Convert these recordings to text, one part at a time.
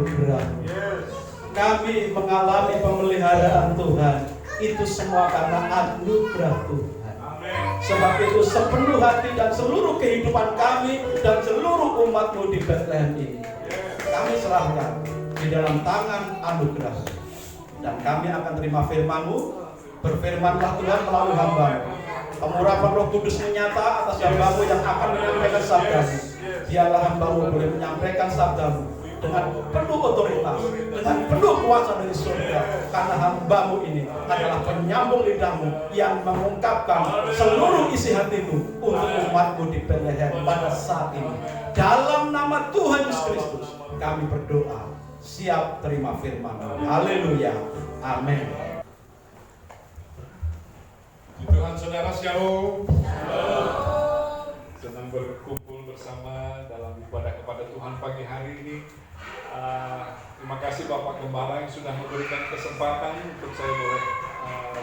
anugerah. Kami mengalami pemeliharaan Tuhan. Itu semua karena anugerah Tuhan. Sebab itu sepenuh hati dan seluruh kehidupan kami dan seluruh umat-Mu di Bethlehem ini, kami serahkan di dalam tangan anugerah. Dan kami akan terima firman-Mu. Berfirmanlah Tuhan melalui hamba-Mu. Pengurapan Roh Kudus menyata atas hamba-Mu yang akan menyampaikan sabda-Mu. Biarlah hamba-Mu boleh menyampaikan sabda-Mu dengan penuh otoritas, dengan penuh kuasa dari surga. Karena hamba-Mu ini adalah penyambung lidah-Mu yang mengungkapkan seluruh isi hati-Mu untuk umat-Mu di Bethlehem pada saat ini. Dalam nama Tuhan Yesus Kristus kami berdoa. Siap terima firman-Mu. Haleluya. Amin. Tuhan, saudara, shalom. Senang berkumpul bersama dalam ibadah kepada Tuhan pagi hari ini. Terima kasih Bapak Gembala yang sudah memberikan kesempatan untuk saya boleh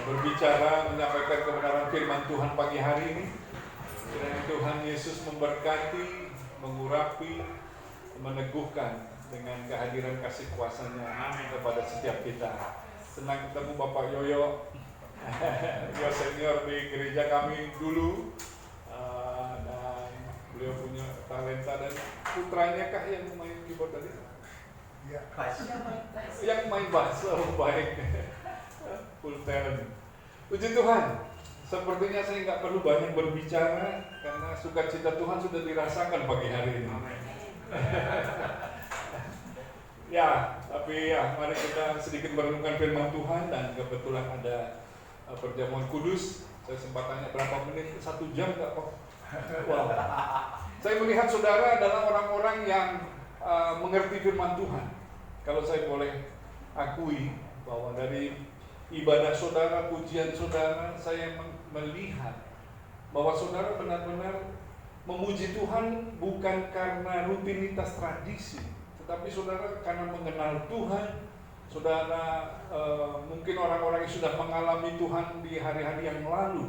berbicara, menyampaikan kebenaran firman Tuhan pagi hari ini. Kiranya Tuhan Yesus memberkati, mengurapi, meneguhkan dengan kehadiran kasih kuasa-Nya kepada setiap kita. Senang ketemu Bapak Yoyo, Yo senior di gereja kami dulu, dan beliau punya talenta. Dan putranya kah yang main keyboard tadi? Ya, yang main bass. Oh, baik. Full talent. Puji Tuhan. Sepertinya saya nggak perlu banyak berbicara karena sukacita Tuhan sudah dirasakan pagi hari ini. Ya, tapi ya, mari kita sedikit merenungkan firman Tuhan. Dan kebetulan ada perjamuan kudus. Saya sempat tanya berapa menit, 1 jam nggak kok? Wow. Saya melihat saudara adalah orang-orang yang mengerti firman Tuhan. Kalau saya boleh akui bahwa dari ibadah saudara, pujian saudara, saya melihat bahwa saudara benar-benar memuji Tuhan bukan karena rutinitas tradisi, tetapi saudara karena mengenal Tuhan. Saudara, mungkin orang-orang yang sudah mengalami Tuhan di hari-hari yang lalu,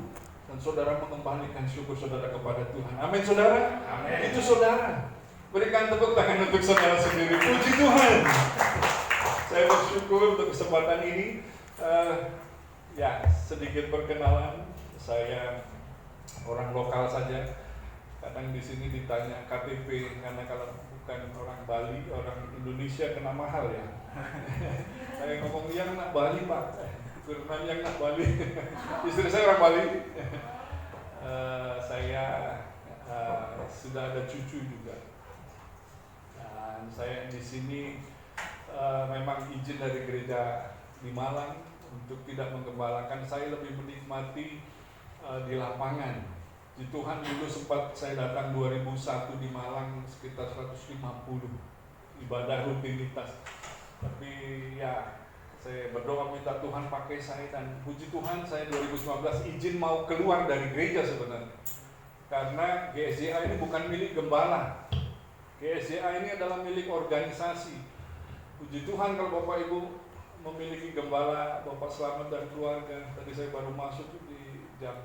dan saudara mengembalikan syukur saudara kepada Tuhan. Amin saudara? Amin. Itu saudara. Berikan tepuk tangan untuk saudara sendiri. Puji Tuhan. Saya bersyukur untuk kesempatan ini. Ya, sedikit perkenalan. Saya orang lokal saja. Kadang di sini ditanya KTP, karena kalau bukan orang Bali, orang Indonesia kena mahal ya. Saya ngomong yang nak Bali Pak, Firman yang nak Bali. Istri saya orang Bali. Saya sudah ada cucu juga. Dan saya di sini memang izin dari gereja di Malang untuk tidak menggembalakan. Saya lebih menikmati di lapangan. Di Tuhan dulu sempat saya datang 2001 di Malang sekitar 150 ibadah rutinitas. Tapi ya saya berdoa minta Tuhan pakai saya, dan puji Tuhan saya 2019 izin mau keluar dari gereja sebenarnya. Karena GSJA ini bukan milik gembala. GSJA ini adalah milik organisasi. Puji Tuhan kalau Bapak Ibu memiliki gembala, Bapak Selamat dan keluarga. Tadi saya baru masuk di jam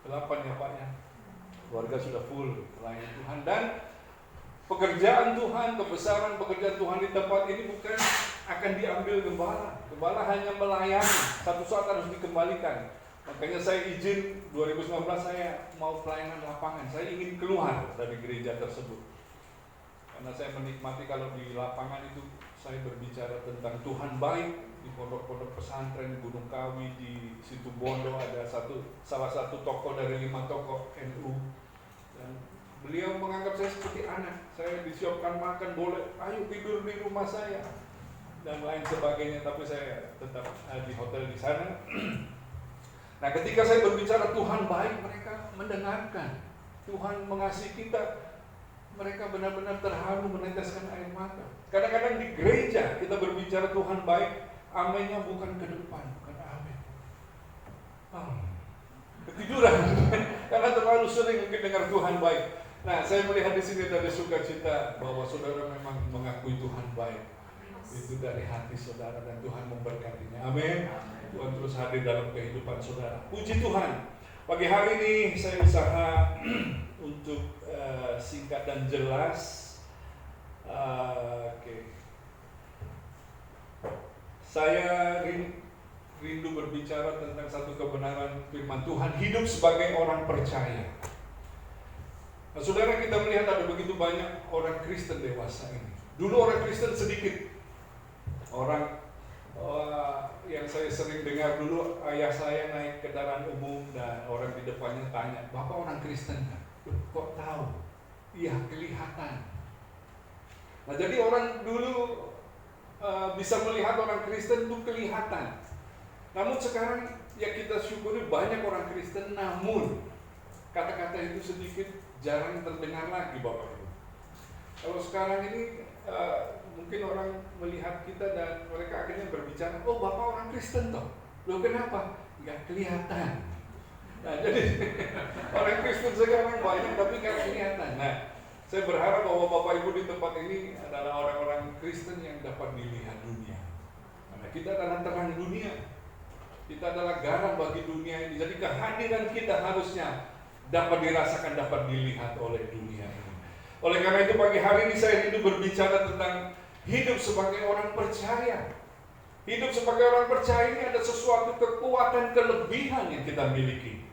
8 ya Pak ya. Keluarga sudah full melayani Tuhan, dan pekerjaan Tuhan, kebesaran pekerjaan Tuhan di tempat ini bukan akan diambil gembala. Gembala hanya melayani, satu saat harus dikembalikan. Makanya saya izin 2019 saya mau pelayanan lapangan. Saya ingin keluar dari gereja tersebut. Karena saya menikmati kalau di lapangan itu saya berbicara tentang Tuhan baik. Di pondok-pondok pesantren Gunung Kawi di Situbondo ada salah satu tokoh dari 5 tokoh NU, dan beliau menganggap saya seperti anak. Saya disiapkan makan, boleh ayo tidur di rumah saya dan lain sebagainya, tapi saya tetap di hotel di sana. Nah, ketika saya berbicara Tuhan baik, mereka mendengarkan. Tuhan mengasihi kita, mereka benar-benar terharu, meneteskan air mata. Kadang-kadang di gereja kita berbicara Tuhan baik, amennya bukan ke depan, bukan amin. Ketiduran, karena terlalu sering mungkin dengar Tuhan baik. Nah, saya melihat di sini dari sukacita bahwa saudara memang mengakui Tuhan baik. Itu dari hati saudara, dan Tuhan memberkatinya. Amin. Tuhan terus hadir dalam kehidupan saudara. Puji Tuhan. Pagi hari ini saya usaha untuk singkat dan jelas. Saya rindu berbicara tentang satu kebenaran firman Tuhan, hidup sebagai orang percaya. Nah, saudara, kita melihat ada begitu banyak orang Kristen dewasa ini. Dulu orang Kristen sedikit. Orang yang saya sering dengar dulu, ayah saya naik kendaraan umum dan orang di depannya tanya, "Bapak orang Kristen kan?" "Kok tahu?" "Iya, kelihatan." Nah, jadi orang dulu bisa melihat orang Kristen itu kelihatan. Namun sekarang ya kita syukuri banyak orang Kristen, namun kata-kata itu sedikit jarang terdengar lagi, Bapak Ibu. Kalau sekarang ini mungkin orang melihat kita dan mereka akhirnya berbicara, "Oh, Bapak orang Kristen toh." "Loh, kenapa?" "Nggak kelihatan." Nah, jadi orang Kristen sekarang banyak tapi nggak kelihatan. Nah, saya berharap bahwa Bapak Ibu di tempat ini adalah orang-orang Kristen yang dapat dilihat dunia. Karena kita adalah terang dunia. Kita adalah garam bagi dunia ini. Jadi kehadiran kita harusnya dapat dirasakan, dapat dilihat oleh dunia ini. Oleh karena itu pagi hari ini saya rindu berbicara tentang hidup sebagai orang percaya. Hidup sebagai orang percaya ini ada sesuatu kekuatan, kelebihan yang kita miliki.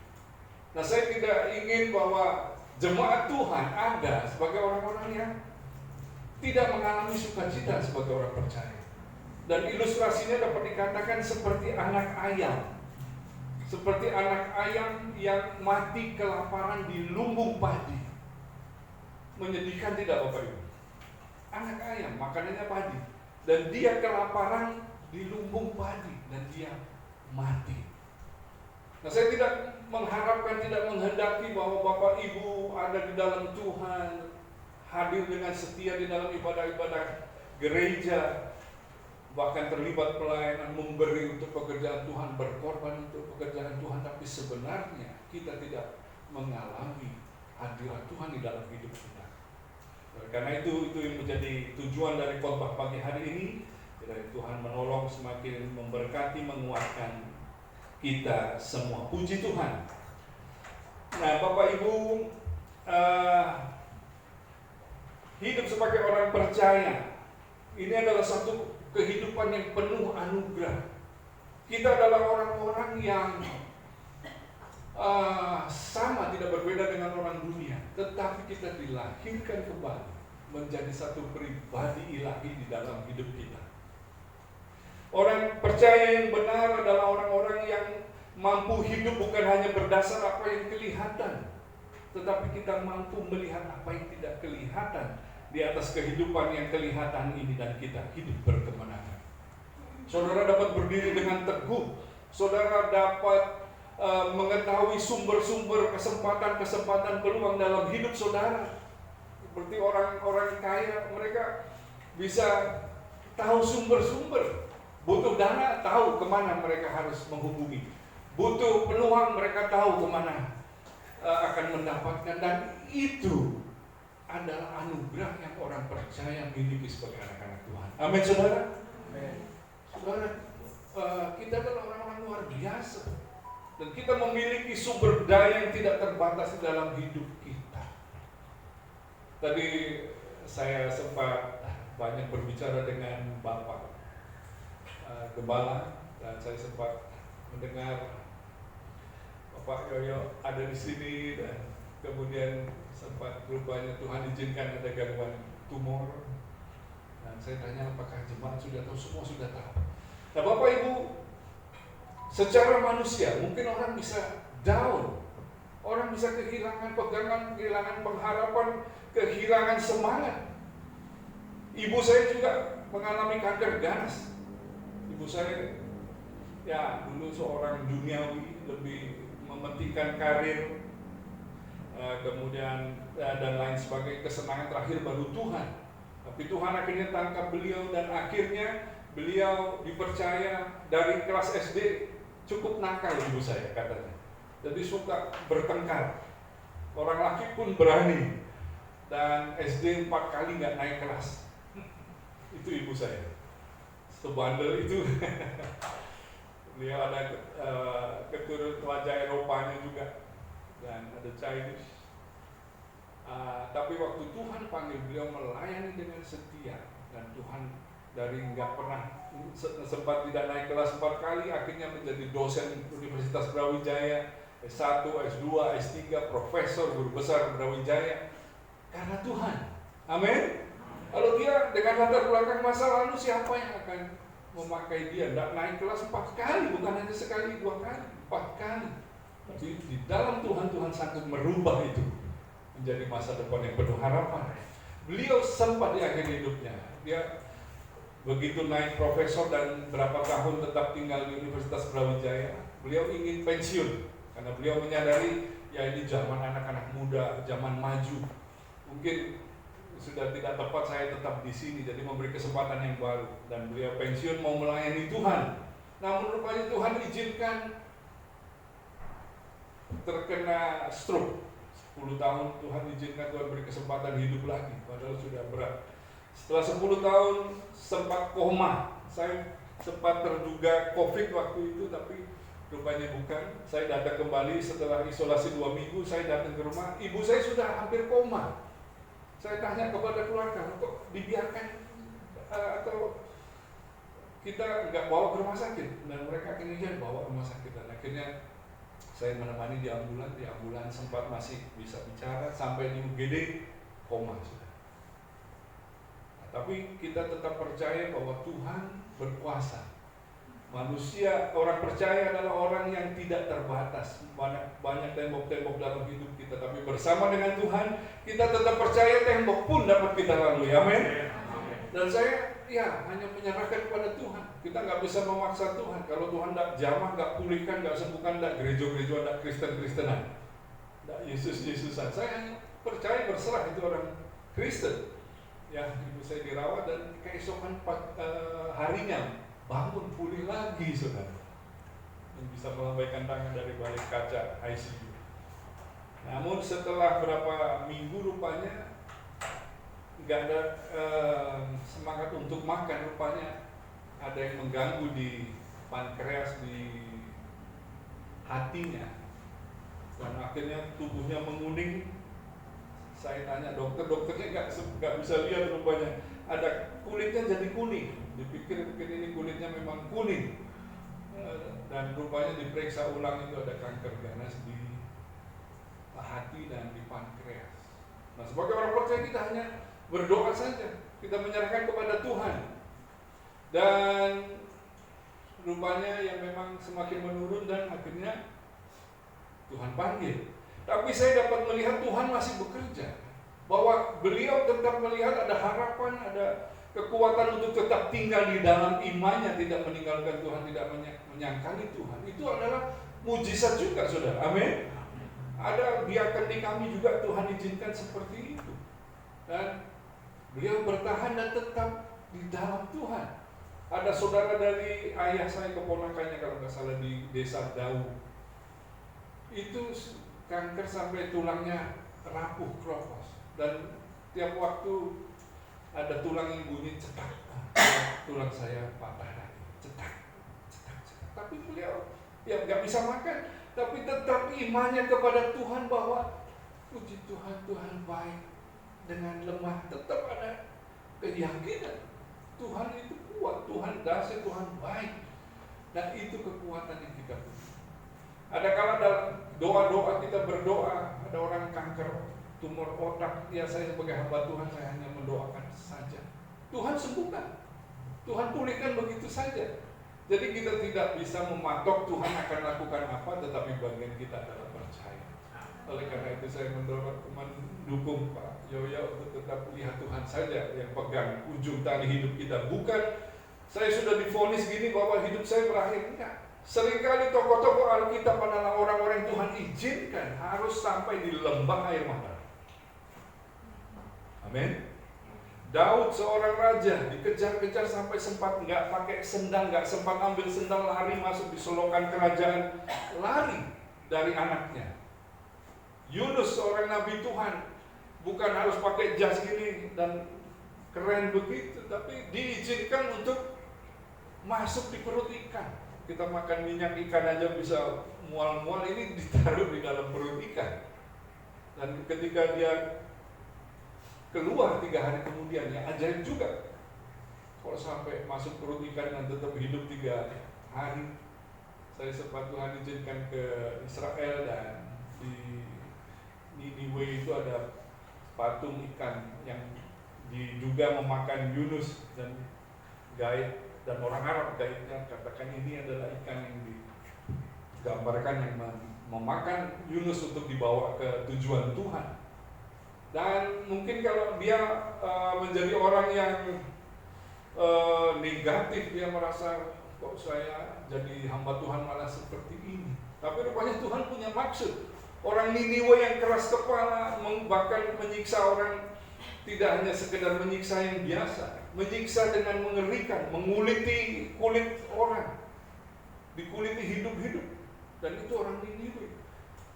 Nah, saya tidak ingin bahwa jemaat Tuhan ada sebagai orang-orang yang tidak mengalami sukacita sebagai orang percaya. Dan ilustrasinya dapat dikatakan seperti anak ayam. Seperti anak ayam yang mati kelaparan di lumbung padi. Menyedihkan tidak, Bapak Ibu? Anak ayam, makanannya padi. Dan dia kelaparan di lumbung padi. Dan dia mati. Nah, saya tidak mengharapkan, tidak menghendaki bahwa Bapak Ibu ada di dalam Tuhan, hadir dengan setia di dalam ibadah-ibadah gereja, bahkan terlibat pelayanan, memberi untuk pekerjaan Tuhan, berkorban untuk pekerjaan Tuhan. Tapi sebenarnya kita tidak mengalami hadirat Tuhan di dalam hidup kita. Karena itu yang menjadi tujuan dari khotbah pagi hari ini. Kiranya Tuhan menolong, semakin memberkati, menguatkan kita semua. Puji Tuhan. Nah, Bapak Ibu, hidup sebagai orang percaya ini adalah satu kehidupan yang penuh anugerah. Kita adalah orang-orang yang sama, tidak berbeda dengan orang dunia, tetapi kita dilahirkan kembali menjadi satu pribadi ilahi di dalam hidup kita. Orang percaya yang benar adalah orang-orang yang mampu hidup bukan hanya berdasar apa yang kelihatan, tetapi kita mampu melihat apa yang tidak kelihatan di atas kehidupan yang kelihatan ini, dan kita hidup berkemenangan. Saudara dapat berdiri dengan teguh. Saudara dapat mengetahui sumber-sumber kesempatan-kesempatan peluang dalam hidup saudara. Seperti orang-orang kaya, mereka bisa tahu sumber-sumber. Butuh dana, tahu kemana mereka harus menghubungi. Butuh peluang, mereka tahu kemana akan mendapatkan. Dan itu adalah anugerah yang orang percaya miliki sebagai anak-anak Tuhan. Amin, saudara. Amin. Saudara, kita adalah orang-orang luar biasa. Dan kita memiliki sumber daya yang tidak terbatas dalam hidup kita. Tadi saya sempat banyak berbicara dengan Bapak Gembala, dan saya sempat mendengar Bapak Yoyo ada di sini, dan kemudian sempat rupanya Tuhan izinkan ada gangguan tumor. Dan saya tanya, apakah jemaat sudah tahu? Semua sudah tahu. Nah, Bapak Ibu, secara manusia mungkin orang bisa down, orang bisa kehilangan pegangan, kehilangan pengharapan, kehilangan semangat. Ibu saya juga mengalami kanker ganas. Ibu saya ya dulu seorang duniawi, lebih mementingkan karir, kemudian dan lain sebagainya, kesenangan terakhir baru Tuhan. Tapi Tuhan akhirnya tangkap beliau, dan akhirnya beliau dipercaya dari kelas SD. Cukup nakal ibu saya katanya, jadi suka bertengkar. Orang laki pun berani, dan SD 4 kali nggak naik kelas. Itu ibu saya, sebandel itu. Beliau ada keturut wajah Eropanya juga, dan ada Chinese. Tapi waktu Tuhan panggil beliau melayani dengan setia, dan Tuhan dari nggak pernah sempat tidak naik kelas 4 kali, akhirnya menjadi dosen Universitas Brawijaya, S1, S2, S3, profesor, guru besar Brawijaya, karena Tuhan. Amin. Kalau dia dengan latar belakang masa lalu, siapa yang akan memakai dia? Tidak naik kelas 4 kali, bukan hanya sekali, 2 kali, 4 kali. Tapi di dalam Tuhan sanggup merubah itu menjadi masa depan yang penuh harapan. Beliau sempat di akhir hidupnya, dia begitu naik profesor dan berapa tahun tetap tinggal di Universitas Brawijaya, beliau ingin pensiun karena beliau menyadari ya ini zaman anak-anak muda, zaman maju, mungkin sudah tidak tepat saya tetap di sini, jadi memberi kesempatan yang baru, dan beliau pensiun mau melayani Tuhan. Namun rupanya Tuhan izinkan terkena stroke 10 tahun, Tuhan izinkan, Tuhan beri kesempatan hidup lagi, padahal sudah berat. Setelah 10 tahun sempat koma, saya sempat terduga COVID waktu itu, tapi rupanya bukan. Saya datang kembali setelah isolasi 2 minggu, saya datang ke rumah, ibu saya sudah hampir koma. Saya tanya kepada keluarga, kok dibiarkan atau kita nggak bawa ke rumah sakit? Dan mereka akhirnya bawa ke rumah sakit, dan akhirnya saya menemani di ambulan sempat masih bisa bicara, sampai di UGD koma sudah. Tapi kita tetap percaya bahwa Tuhan berkuasa. Manusia, orang percaya adalah orang yang tidak terbatas. Banyak tembok-tembok dalam hidup kita, tapi bersama dengan Tuhan kita tetap percaya tembok pun dapat kita lalui. Amin. Dan saya hanya menyerahkan kepada Tuhan. Kita nggak bisa memaksa Tuhan. Kalau Tuhan tidak jamah, nggak pulihkan, nggak sembuhkan, tidak gereja-gereja, tidak Kristen-Kristenan, tidak Yesus-Yesusan. Saya hanya percaya, berserah, itu orang Kristen. Ya, ibu saya dirawat dan keesokan harinya bangun pulih lagi, saudara. Dan bisa melambaikan tangan dari balik kaca ICU. Namun setelah berapa minggu rupanya nggak ada semangat untuk makan, rupanya ada yang mengganggu di pankreas, di hatinya, dan akhirnya tubuhnya menguning. Saya tanya dokternya nggak bisa lihat, rupanya ada kulitnya jadi kuning. Dipikir ini kulitnya memang kuning, dan rupanya diperiksa ulang itu ada kanker ganas di hati dan di pankreas. Nah, sebagai orang percaya kita hanya berdoa saja, kita menyerahkan kepada Tuhan, dan rupanya yang memang semakin menurun, dan akhirnya Tuhan panggil. Tapi saya dapat melihat Tuhan masih bekerja, bahwa beliau tetap melihat ada harapan, ada kekuatan untuk tetap tinggal di dalam imannya, tidak meninggalkan Tuhan, tidak menyangkali Tuhan. Itu adalah mujizat juga, saudara. Amin. Ada biarkan di kami juga Tuhan izinkan seperti itu, dan beliau bertahan dan tetap di dalam Tuhan. Ada saudara dari ayah saya, keponakannya kalau nggak salah di desa Dau, itu kanker sampai tulangnya rapuh, kropos, dan tiap waktu ada tulang yang bunyi cetak, tulang saya patah lagi, cetak. Tapi beliau nggak bisa makan, tapi tetap imannya kepada Tuhan, bahwa puji Tuhan, Tuhan baik. Dengan lemah tetap ada keyakinan Tuhan itu kuat, Tuhan dahsyat, Tuhan baik, dan itu kekuatan yang kita punya. Ada kala dalam doa-doa kita berdoa, ada orang kanker tumor otak, ya saya sebagai hamba Tuhan, saya hanya mendoakan saja. Tuhan sembuhkan, Tuhan pulihkan begitu saja. Jadi kita tidak bisa mematok Tuhan akan lakukan apa, tetapi bagian kita adalah percaya. Oleh karena itu saya mendukung Pak Yoyo untuk tetap lihat Tuhan saja yang pegang ujung tali hidup kita. Bukan saya sudah divonis gini bahwa hidup saya berakhir, enggak. Seringkali tokoh-tokoh Alkitab adalah orang-orang yang Tuhan izinkan harus sampai di lembah air mata. Amin. Daud seorang raja dikejar-kejar sampai sempat nggak pakai sendal, nggak sempat ambil sendal, lari masuk di solokan kerajaan, lari dari anaknya. Yunus seorang nabi Tuhan, bukan harus pakai jas gini dan keren begitu, tapi diizinkan untuk masuk di perut ikan. Kita makan minyak ikan aja bisa mual-mual, ini ditaruh di dalam perut ikan. Dan ketika dia keluar 3 hari kemudian, ya ajaib juga. Kalau sampai masuk perut ikan dan tetap hidup 3 hari. Saya sempat Tuhan izinkan ke Israel, dan di Niniwe itu ada patung ikan yang diduga memakan Yunus, dan gaib dan orang Arab gaibnya katakan ini adalah ikan yang digambarkan yang memakan Yunus untuk dibawa ke tujuan Tuhan. Dan mungkin kalau dia menjadi orang yang negatif, dia merasa kok saya jadi hamba Tuhan malah seperti ini. Tapi rupanya Tuhan punya maksud. Orang Niniwe yang keras kepala, bahkan menyiksa orang, tidak hanya sekedar menyiksa yang biasa, menyiksa dengan mengerikan, menguliti kulit orang, dikuliti hidup-hidup. Dan itu orang Niniwe.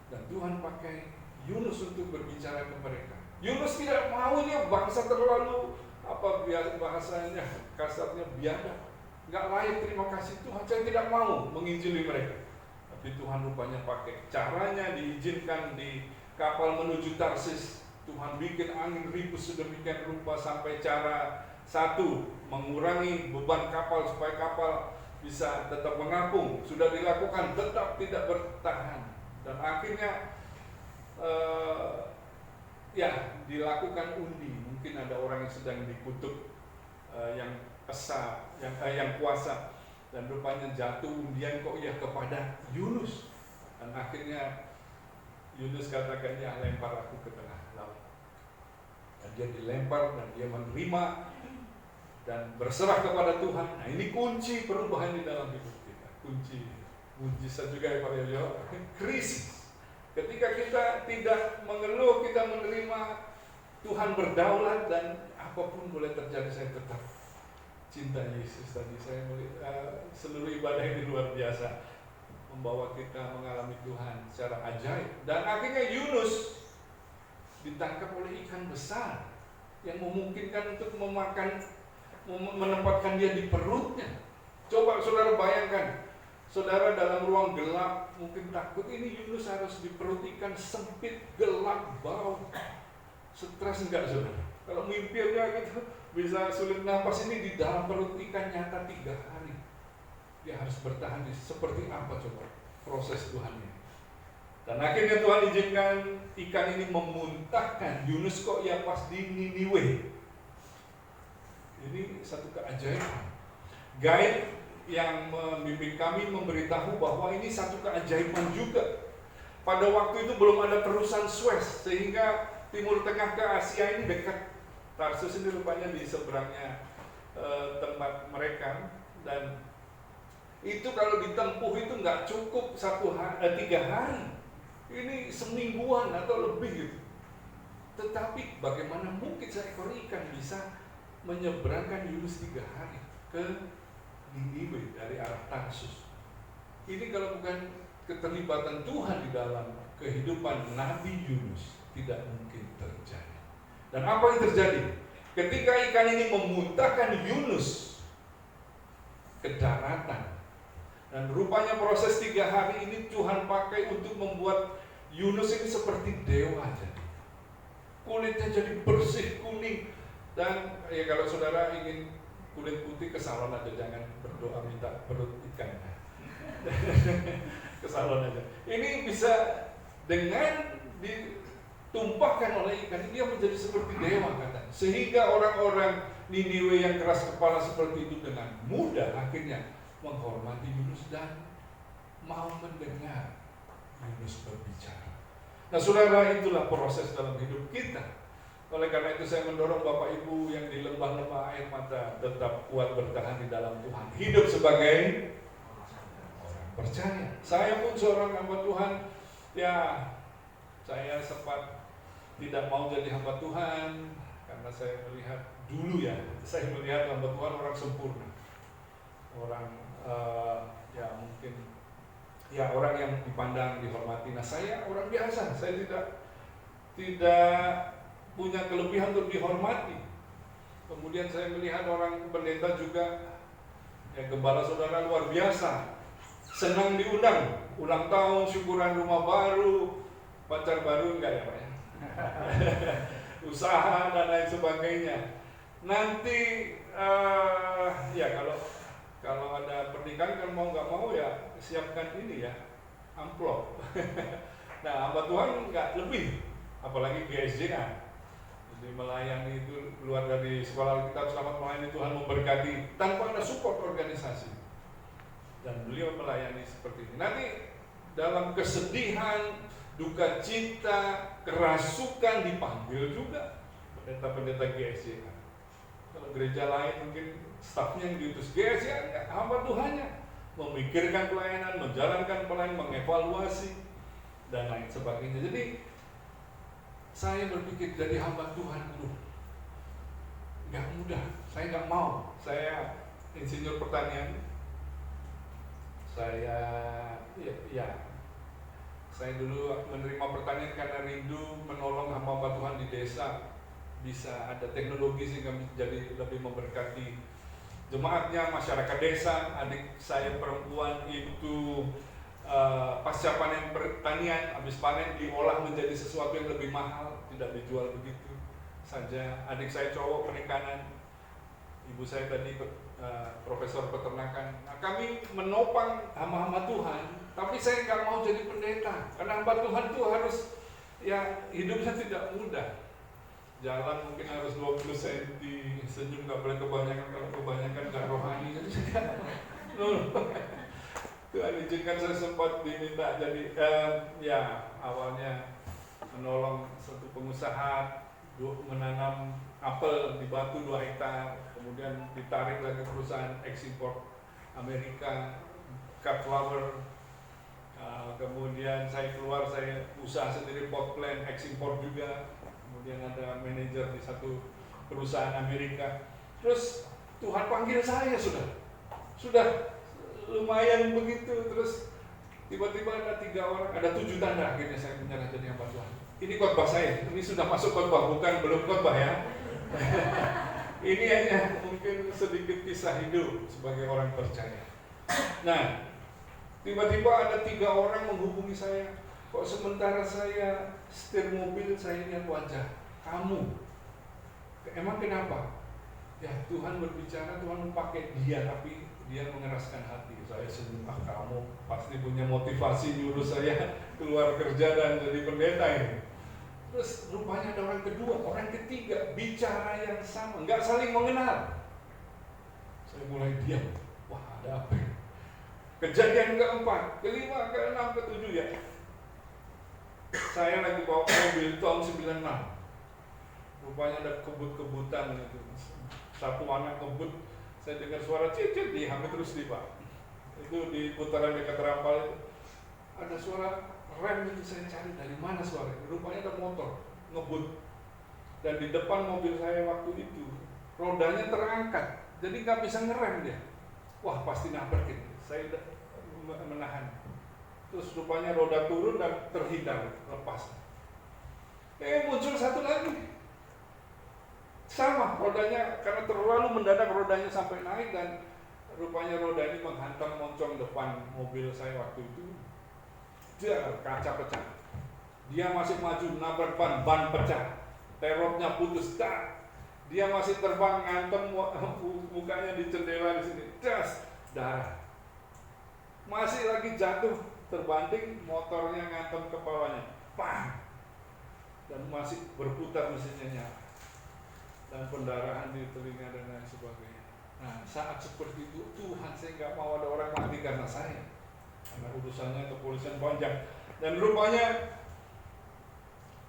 Dan Tuhan pakai Yunus untuk berbicara ke mereka. Yunus tidak mau, dia bangsa terlalu bahasanya kasarnya biadab, nggak layak terima kasih Tuhan, saya tidak mau menginjili mereka. Tapi Tuhan rupanya pakai caranya, diizinkan di kapal menuju Tarsis. Tuhan bikin angin ribut sedemikian rupa sampai cara satu, mengurangi beban kapal supaya kapal bisa tetap mengapung. Sudah dilakukan, tetap tidak bertahan. Dan akhirnya dilakukan undi. Mungkin ada orang yang sedang dikutuk, yang kesal, yang puasa, dan rupanya jatuh undian kok ya kepada Yunus. Dan akhirnya Yunus katakan, ya lempar aku ke tengah laut. Dan dia dilempar dan dia menerima dan berserah kepada Tuhan. Nah, ini kunci perubahan di dalam hidup kita. Kunci mujizat juga ya Pak Yoyo. Krisis. Ketika kita tidak mengeluh, kita menerima Tuhan berdaulat, dan apapun boleh terjadi, saya tetap cinta Yesus. Tadi saya melihat seluruh ibadah ini luar biasa, membawa kita mengalami Tuhan secara ajaib. Dan akhirnya Yunus ditangkap oleh ikan besar yang memungkinkan untuk menempatkan dia di perutnya. Coba saudara bayangkan, saudara dalam ruang gelap mungkin takut, ini Yunus harus di perut ikan sempit, gelap, bau. Stres enggak saudara? Kalau mimpi aja gitu bisa sulit nafas, ini di dalam perut ikan nyata 3 hari. Dia harus bertahan. Seperti apa coba proses Tuhan ini? Dan akhirnya Tuhan izinkan ikan ini memuntahkan Yunus kok ya pas di Niniwe. Ini satu keajaiban. Gaib yang membimbing kami memberitahu bahwa ini satu keajaiban juga. Pada waktu itu belum ada terusan Suez, sehingga Timur Tengah ke Asia ini dekat. Tarsus ini rupanya di seberangnya tempat mereka, dan itu kalau ditempuh itu nggak cukup 3 hari, ini semingguan atau lebih gitu. Tetapi bagaimana mungkin seekor ikan bisa menyeberangkan Yunus 3 hari ke Niniwe dari arah Tarsus? Ini kalau bukan keterlibatan Tuhan di dalam kehidupan Nabi Yunus, tidak mungkin terjadi. Dan apa yang terjadi? Ketika ikan ini memuntahkan Yunus ke daratan, dan rupanya proses 3 hari ini Tuhan pakai untuk membuat Yunus ini seperti dewa. Jadi kulitnya jadi bersih, kuning. Dan ya kalau saudara ingin kulit putih, ke salon aja, jangan berdoa minta perut ikan. Ke salon aja. Ini bisa dengan ditumpahkan oleh ikan, dia menjadi seperti dewa katanya. Sehingga orang-orang Niniwe yang keras kepala seperti itu dengan mudah akhirnya menghormati Yunus dan mau mendengar Yunus berbicara. Nah saudara, itulah proses dalam hidup kita. Oleh karena itu saya mendorong Bapak Ibu yang di lembah-lembah air mata tetap kuat bertahan di dalam Tuhan. Hidup sebagai orang percaya. Saya pun seorang hamba Tuhan, ya saya sempat tidak mau jadi hamba Tuhan karena saya melihat dulu saya melihat hamba Tuhan orang sempurna, orang mungkin orang yang dipandang, dihormati. Nah saya orang biasa, saya tidak punya kelebihan untuk dihormati. Kemudian saya melihat orang pendeta juga, gembala saudara luar biasa, senang diundang, ulang tahun, syukuran rumah baru, pacar baru enggak ya Pak ya? Usaha dan lain sebagainya. Nanti ya kalau ada pernikahan kan mau nggak mau ya siapkan ini ya, amplop. Nah, hamba Tuhan nggak lebih, apalagi GSJ-nya. Jadi melayani itu luar dari sekolah Alkitab Selamat Melayani Tuhan Memberkati tanpa ada support organisasi. Dan beliau melayani seperti ini. Nanti dalam kesedihan, duka cita, kerasukan dipanggil juga pendeta-pendeta GSJ. Kalau gereja lain mungkin stafnya yang diutus, GSJ hamba Tuhannya memikirkan pelayanan, menjalankan pelayanan, mengevaluasi dan lain sebagainya. Jadi saya berpikir jadi hamba Tuhan, nggak mudah. Saya nggak mau. Saya insinyur pertanian. Saya saya dulu menerima pertanian karena rindu menolong hamba Tuhan di desa, bisa ada teknologi sehingga jadi lebih memberkati jemaatnya, masyarakat desa. Adik saya perempuan itu pasca panen pertanian, habis panen diolah menjadi sesuatu yang lebih mahal, tidak dijual begitu saja. Adik saya cowok perikanan, ibu saya tadi profesor peternakan. Nah, kami menopang hamba-hamba Tuhan, tapi saya nggak mau jadi pendeta karena hamba Tuhan itu harus ya hidupnya tidak mudah. Jalan mungkin harus 20 cm, senyum nggak boleh kebanyakan, kalau kebanyakan nggak rohani. Jadi saya Tuhan izinkan saya sempat diminta jadi ya awalnya menolong satu pengusaha menanam apel di Batu 2 hektar, kemudian ditarik lagi perusahaan ekspor Amerika, Cut Flower, kemudian saya keluar, saya usaha sendiri pot plant ekspor juga, kemudian ada manajer di satu perusahaan Amerika. Terus Tuhan panggil saya sudah lumayan begitu, terus tiba-tiba ada 3 orang, ada 7 tanda, akhirnya saya menyerah jadi hamba Tuhan. Ini khotbah saya, ini sudah masuk khotbah, belum khotbah ya. Ini hanya mungkin sedikit kisah hidup sebagai orang percaya. Nah, tiba-tiba ada 3 orang menghubungi saya. Kok sementara saya setir mobil, saya lihat wajah kamu. Emang kenapa? Ya Tuhan berbicara, Tuhan memakai dia, tapi dia mengeraskan hati. Saya senyum, kamu pasti punya motivasi nyuruh saya keluar kerja dan jadi pendeta ini. Terus rupanya ada orang kedua, orang ketiga, bicara yang sama, nggak saling mengenal. Saya mulai diam, wah ada apa ya? Kejadian keempat, kelima, keenam, ketujuh ya. Saya lagi bawa mobil tahun 96. Rupanya ada kebut-kebutan itu. Satu anak kebut, saya dengar suara cicit, dihamil terus di Pak. Itu di putaran dekat Rampal itu ada suara rem, itu saya cari dari mana suara. Rupanya ada motor ngebut. Dan di depan mobil saya waktu itu rodanya terangkat, jadi nggak bisa ngerem dia. Wah pasti nabrak itu. Saya udah menahan. Terus rupanya roda turun dan terhindar, lepas. Muncul satu lagi. Sama, rodanya karena terlalu mendadak rodanya sampai naik dan rupanya roda ini menghantam moncong depan mobil saya waktu itu. Dia kaca pecah. Dia masih maju nabrak ban pecah. Teropnya putus, dia masih terbang ngantem mukanya di jendela di sini. Darah. Masih lagi jatuh, terbanting, motornya ngantem kepalanya. Pang. Dan masih berputar mesinnya nyala. Dan pendarahan di telinga dan lain sebagainya. Nah, saat seperti itu Tuhan, saya nggak mau ada orang mati karena saya, karena urusannya kepolisian panjang. Dan rupanya,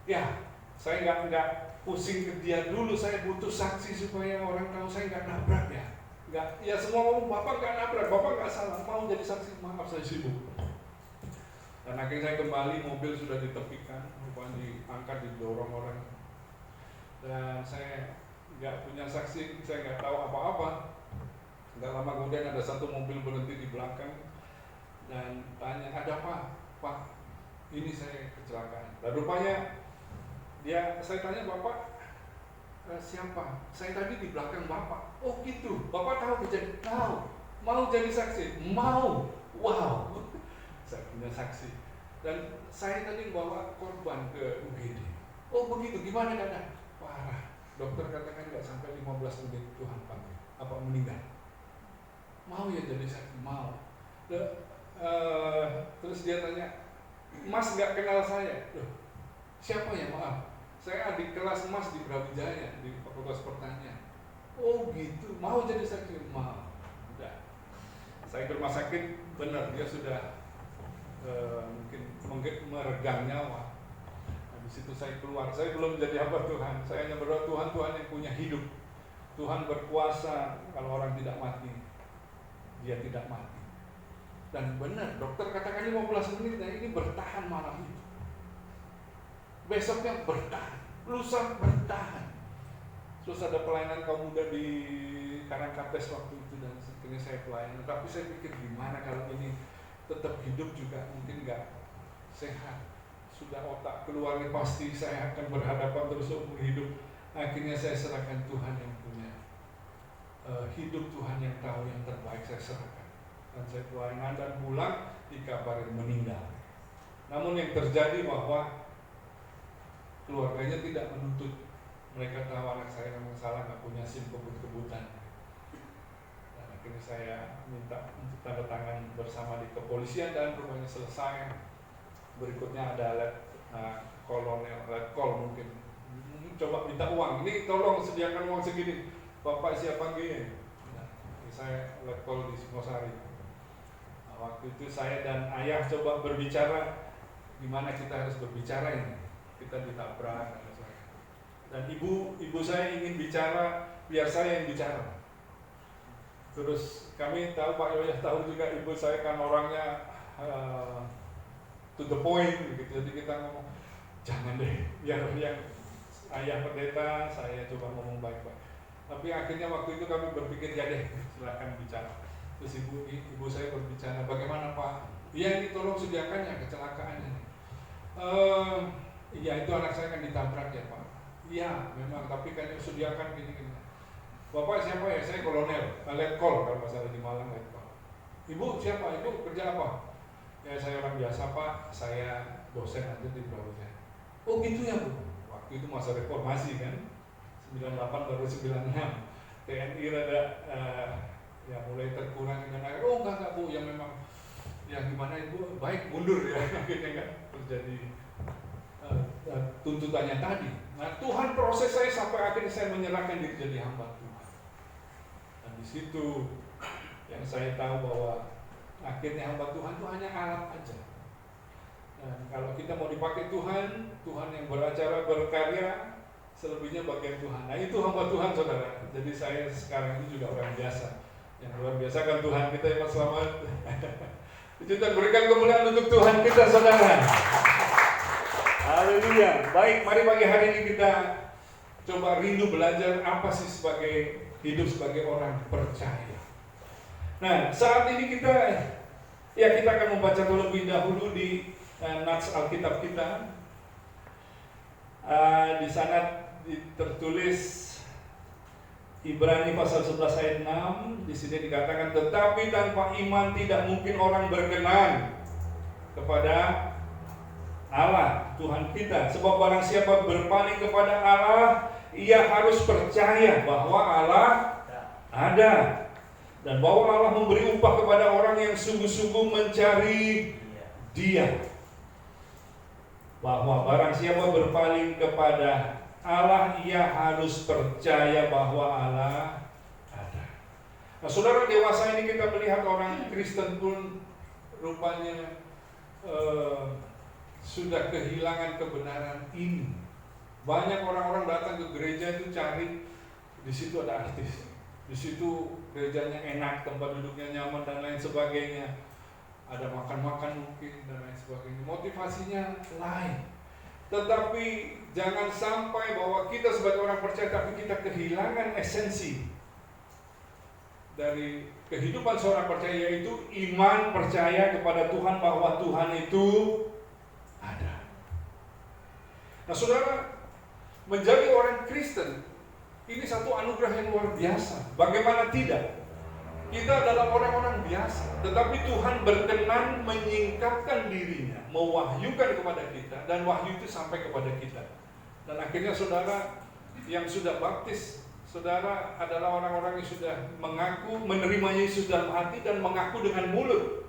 ya saya nggak pusing ke dia dulu. Saya butuh saksi supaya orang tahu saya nggak nabrak ya. Nggak, ya semua ngomong bapak nggak nabrak, bapak nggak salah. Mau jadi saksi, maaf saya sibuk. Dan akhirnya saya kembali, mobil sudah ditepikan, rupanya diangkat, didorong orang. Dan saya nggak punya saksi, saya nggak tahu apa-apa. Nggak lama kemudian ada satu mobil berhenti di belakang dan tanya, ada apa? Pak, ini saya kecelakaan. Dan rupanya saya tanya, bapak siapa? Saya tadi di belakang bapak. Oh gitu, bapak tahu kejadian? Tahu. Mau jadi saksi? Mau. Wow, saya punya saksi. Dan saya tadi bawa korban ke UGD. Oh begitu, gimana keadaan? Parah. Dokter katakan nggak sampai 15 menit Tuhan panggil. apa meninggal? Mau ya jadi saksi? Mau. Terus dia tanya, Mas nggak kenal saya? Loh, siapa ya? Maaf, saya adik kelas Mas di Brawijaya di Fakultas Pertanian. Oh gitu, mau jadi saksi? Mau. Udah. Saya ke rumah sakit, benar dia sudah mungkin meregang nyawa. Habis itu saya keluar, saya belum jadi hamba Tuhan. Saya hanya berdoa, Tuhan yang punya hidup. Tuhan berkuasa, kalau orang tidak mati, dia tidak mati. Dan benar, dokter katakan 15 menit, nah ini bertahan malam itu. Besoknya bertahan, lusa bertahan. Terus ada pelayanan kaum muda di Karangkapes waktu itu, dan akhirnya saya pelayanan. Tapi saya pikir gimana kalau ini tetap hidup juga mungkin nggak sehat. Sudah otak keluarnya pasti saya akan berhadapan terus umur hidup. Akhirnya saya serahkan Tuhan yang punya hidup, Tuhan yang tahu yang terbaik, saya serahkan. Dan saya pelayanan dan pulang dikabarin meninggal. Namun yang terjadi bahwa keluarganya tidak menuntut. Mereka tahu anak saya memang salah, nggak punya SIM kebut-kebutan. Dan akhirnya saya minta untuk tanda tangan bersama di kepolisian dan rupanya selesai. Berikutnya ada kolonel, letkol mungkin. Coba minta uang, ini tolong sediakan uang segini. Bapak siapa gini? Nah, saya letkol di Singosari. Nah, waktu itu saya dan ayah coba berbicara, gimana kita harus berbicara ini. Kita ditabrak dan ibu saya ingin bicara, biar saya yang bicara. Terus kami tahu, Pak Yoyah tahu juga, ibu saya kan orangnya to the point gitu. Jadi kita ngomong, jangan deh, biar yang ayah pendeta, saya coba ngomong baik-baik. Tapi akhirnya waktu itu kami berpikir, ya deh, silakan bicara. Terus ibu saya berbicara, bagaimana Pak? Iya, ini tolong sediakan ya kecelakaannya. Iya, itu anak saya kan ditabrak ya Pak. Iya, memang, tapi kan sediakan gini-gini. Bapak siapa ya? Saya kolonel, letkol kalau masalah di Malang, letkol. Ibu siapa? Ibu kerja apa? Ya saya orang biasa Pak, saya dosen aja di Brawijaya. Oh gitu ya Bu? Waktu itu masa reformasi kan, 98 baru 96. TNI rada ya mulai terkurang dengan air. Oh enggak Bu, yang memang ya gimana Ibu, baik mundur ya. Akhirnya kan terjadi tuntutannya tadi. Nah Tuhan proses saya sampai akhirnya saya menyerahkan diri jadi hamba Tuhan. Dan di situ yang saya tahu bahwa akhirnya hamba Tuhan itu hanya alat aja. Dan kalau kita mau dipakai Tuhan, Tuhan yang beracara berkarya, selebihnya bagian Tuhan. Nah itu hamba Tuhan saudara. Jadi saya sekarang ini juga orang biasa. Yang luar biasa kan Tuhan kita yang selamat. Kita berikan kemuliaan untuk Tuhan kita saudara. Haleluya. Baik, mari pagi hari ini kita coba rindu belajar apa sih sebagai hidup sebagai orang percaya. Nah, saat ini kita akan membaca terlebih dahulu di nats Alkitab kita. Di sana tertulis Ibrani pasal 11 ayat 6. Di sini dikatakan, tetapi tanpa iman tidak mungkin orang berkenan kepada Allah Tuhan kita. Sebab barang siapa berpaling kepada Allah, ia harus percaya bahwa Allah ada dan bahwa Allah memberi upah kepada orang yang sungguh-sungguh mencari Dia. Bahwa barang siapa berpaling kepada Allah, ia harus percaya bahwa Allah ada. Nah, saudara, dewasa ini kita melihat orang Kristen pun rupanya sudah kehilangan kebenaran ini. Banyak orang-orang datang ke gereja itu cari, di situ ada artis, di situ gerejanya enak, tempat duduknya nyaman dan lain sebagainya. Ada makan-makan mungkin dan lain sebagainya. Motivasinya lain. Tetapi jangan sampai bahwa kita sebagai orang percaya tapi kita kehilangan esensi dari kehidupan seorang percaya, yaitu iman percaya kepada Tuhan bahwa Tuhan itu ada. Nah saudara, menjadi orang Kristen ini satu anugerah yang luar biasa. Bagaimana tidak? Kita adalah orang-orang biasa, tetapi Tuhan berkenan menyingkapkan dirinya, mewahyukan kepada kita, dan wahyu itu sampai kepada kita. Dan akhirnya saudara yang sudah baptis saudara adalah orang-orang yang sudah mengaku menerima Yesus dalam hati dan mengaku dengan mulut.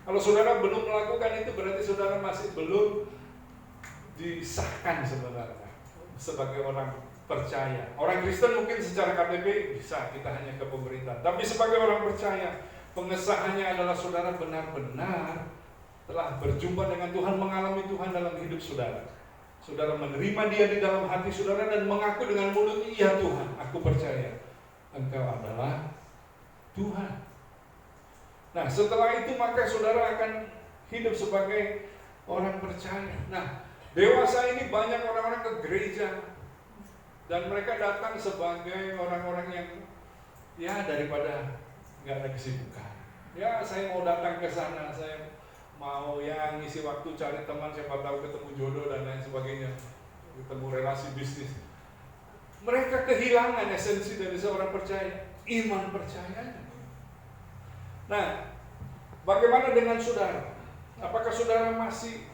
Kalau saudara belum melakukan itu, berarti saudara masih belum disahkan sebenarnya sebagai orang percaya. Orang Kristen mungkin secara KTP bisa, kita hanya ke pemerintah. Tapi sebagai orang percaya, pengesahannya adalah saudara benar-benar telah berjumpa dengan Tuhan, mengalami Tuhan dalam hidup saudara. Saudara menerima Dia di dalam hati saudara dan mengaku dengan mulut, iya Tuhan, aku percaya Engkau adalah Tuhan. Nah, setelah itu maka saudara akan hidup sebagai orang percaya. Nah, dewasa ini banyak orang-orang ke gereja dan mereka datang sebagai orang-orang yang ya daripada nggak ada kesibukan. Ya, saya mau datang ke sana, saya mau ya ngisi waktu cari teman, siapa tahu ketemu jodoh dan lain sebagainya, ketemu relasi bisnis. Mereka kehilangan esensi dari seorang percaya, iman percayanya. Nah, bagaimana dengan saudara? Apakah saudara masih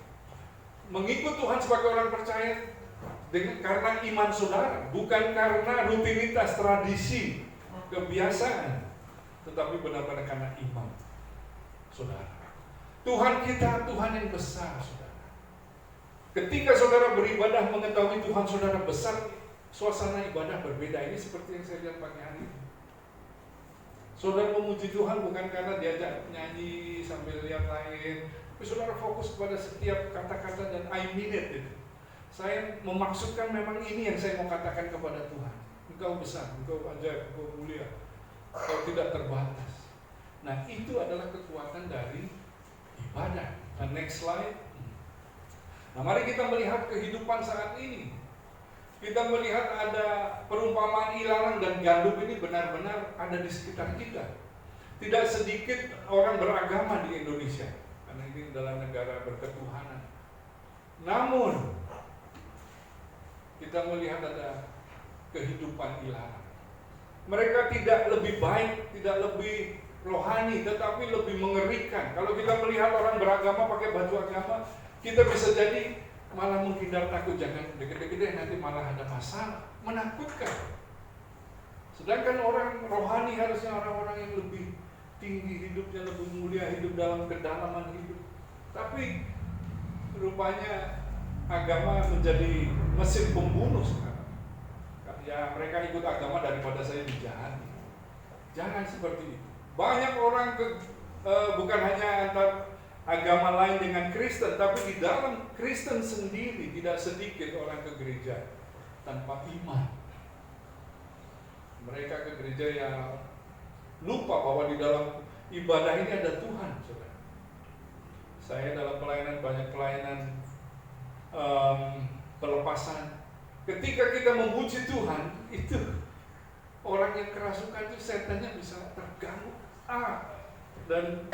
mengikut Tuhan sebagai orang percaya karena iman saudara, bukan karena rutinitas, tradisi, kebiasaan, tetapi benar-benar karena iman saudara? Tuhan kita Tuhan yang besar, saudara. Ketika saudara beribadah mengetahui Tuhan saudara besar, suasana ibadah berbeda. Ini seperti yang saya lihat pagi hari ini. Saudara memuji Tuhan bukan karena diajak nyanyi sambil lihat lain, tapi saudara fokus pada setiap kata-kata dan I mean it. Saya memaksudkan memang ini yang saya mau katakan kepada Tuhan. Engkau besar, Engkau ajaib, Engkau mulia, Engkau tidak terbatas. Nah, itu adalah kekuatan dari ibadah. Nah, next slide. Nah, mari kita melihat kehidupan saat ini. Kita melihat ada perumpamaan ilalang dan gandum ini benar-benar ada di sekitar kita. Tidak sedikit orang beragama di Indonesia, karena ini adalah negara berketuhanan. Namun, kita melihat ada kehidupan ilalang. Mereka tidak lebih baik, tidak lebih rohani, tetapi lebih mengerikan. Kalau kita melihat orang beragama pakai baju agama, kita bisa jadi malah menghindar, takut, jangan deket-deket nanti malah ada masalah, menakutkan. Sedangkan orang rohani harusnya orang-orang yang lebih tinggi hidupnya, lebih mulia, hidup dalam kedalaman hidup. Tapi rupanya agama menjadi mesin pembunuh sekarang. Ya, mereka ikut agama daripada saya dijahati. Jangan seperti itu. Banyak orang bukan hanya antar agama lain dengan Kristen, tapi di dalam Kristen sendiri tidak sedikit orang ke gereja tanpa iman. Mereka ke gereja yang lupa bahwa di dalam ibadah ini ada Tuhan, saudara. Saya dalam pelayanan, banyak pelayanan pelepasan. Ketika kita memuji Tuhan, itu orang yang kerasukan itu setannya bisa terganggu. Dan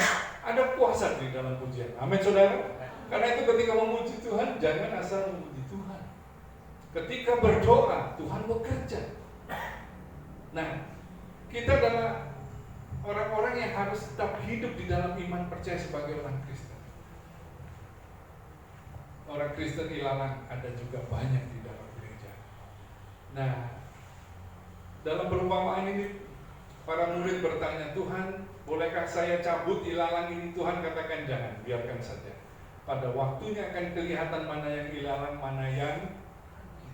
ada kuasa di dalam pujian. Amin, saudara. Karena itu ketika memuji Tuhan, jangan asal memuji Tuhan. Ketika berdoa, Tuhan bekerja. Nah, kita adalah orang-orang yang harus tetap hidup di dalam iman percaya sebagai orang Kristen. Orang Kristen ilalang ada juga banyak di dalam gereja. Nah, dalam perumpamaan ini para murid bertanya, Tuhan, bolehkah saya cabut ilalang ini? Tuhan katakan jangan, biarkan saja. Pada waktunya akan kelihatan mana yang ilalang, mana yang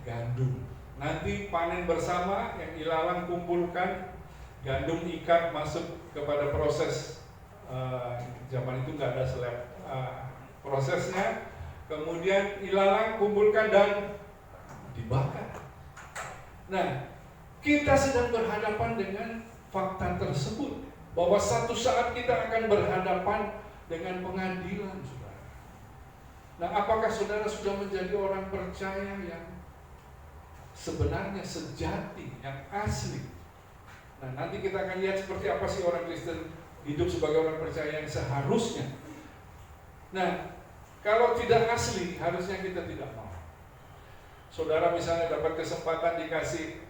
gandum. Nanti panen bersama, yang ilalang kumpulkan, gandum ikat masuk kepada proses. Zaman itu nggak ada seleb prosesnya. Kemudian ilalang kumpulkan dan dibakar. Nah, kita sedang berhadapan dengan fakta tersebut, bahwa satu saat kita akan berhadapan dengan pengadilan, saudara. Nah, apakah saudara sudah menjadi orang percaya yang sebenarnya sejati, yang asli? Nah, nanti kita akan lihat seperti apa sih orang Kristen hidup sebagai orang percaya yang seharusnya. Nah, kalau tidak asli, harusnya kita tidak mau. Saudara misalnya dapat kesempatan dikasih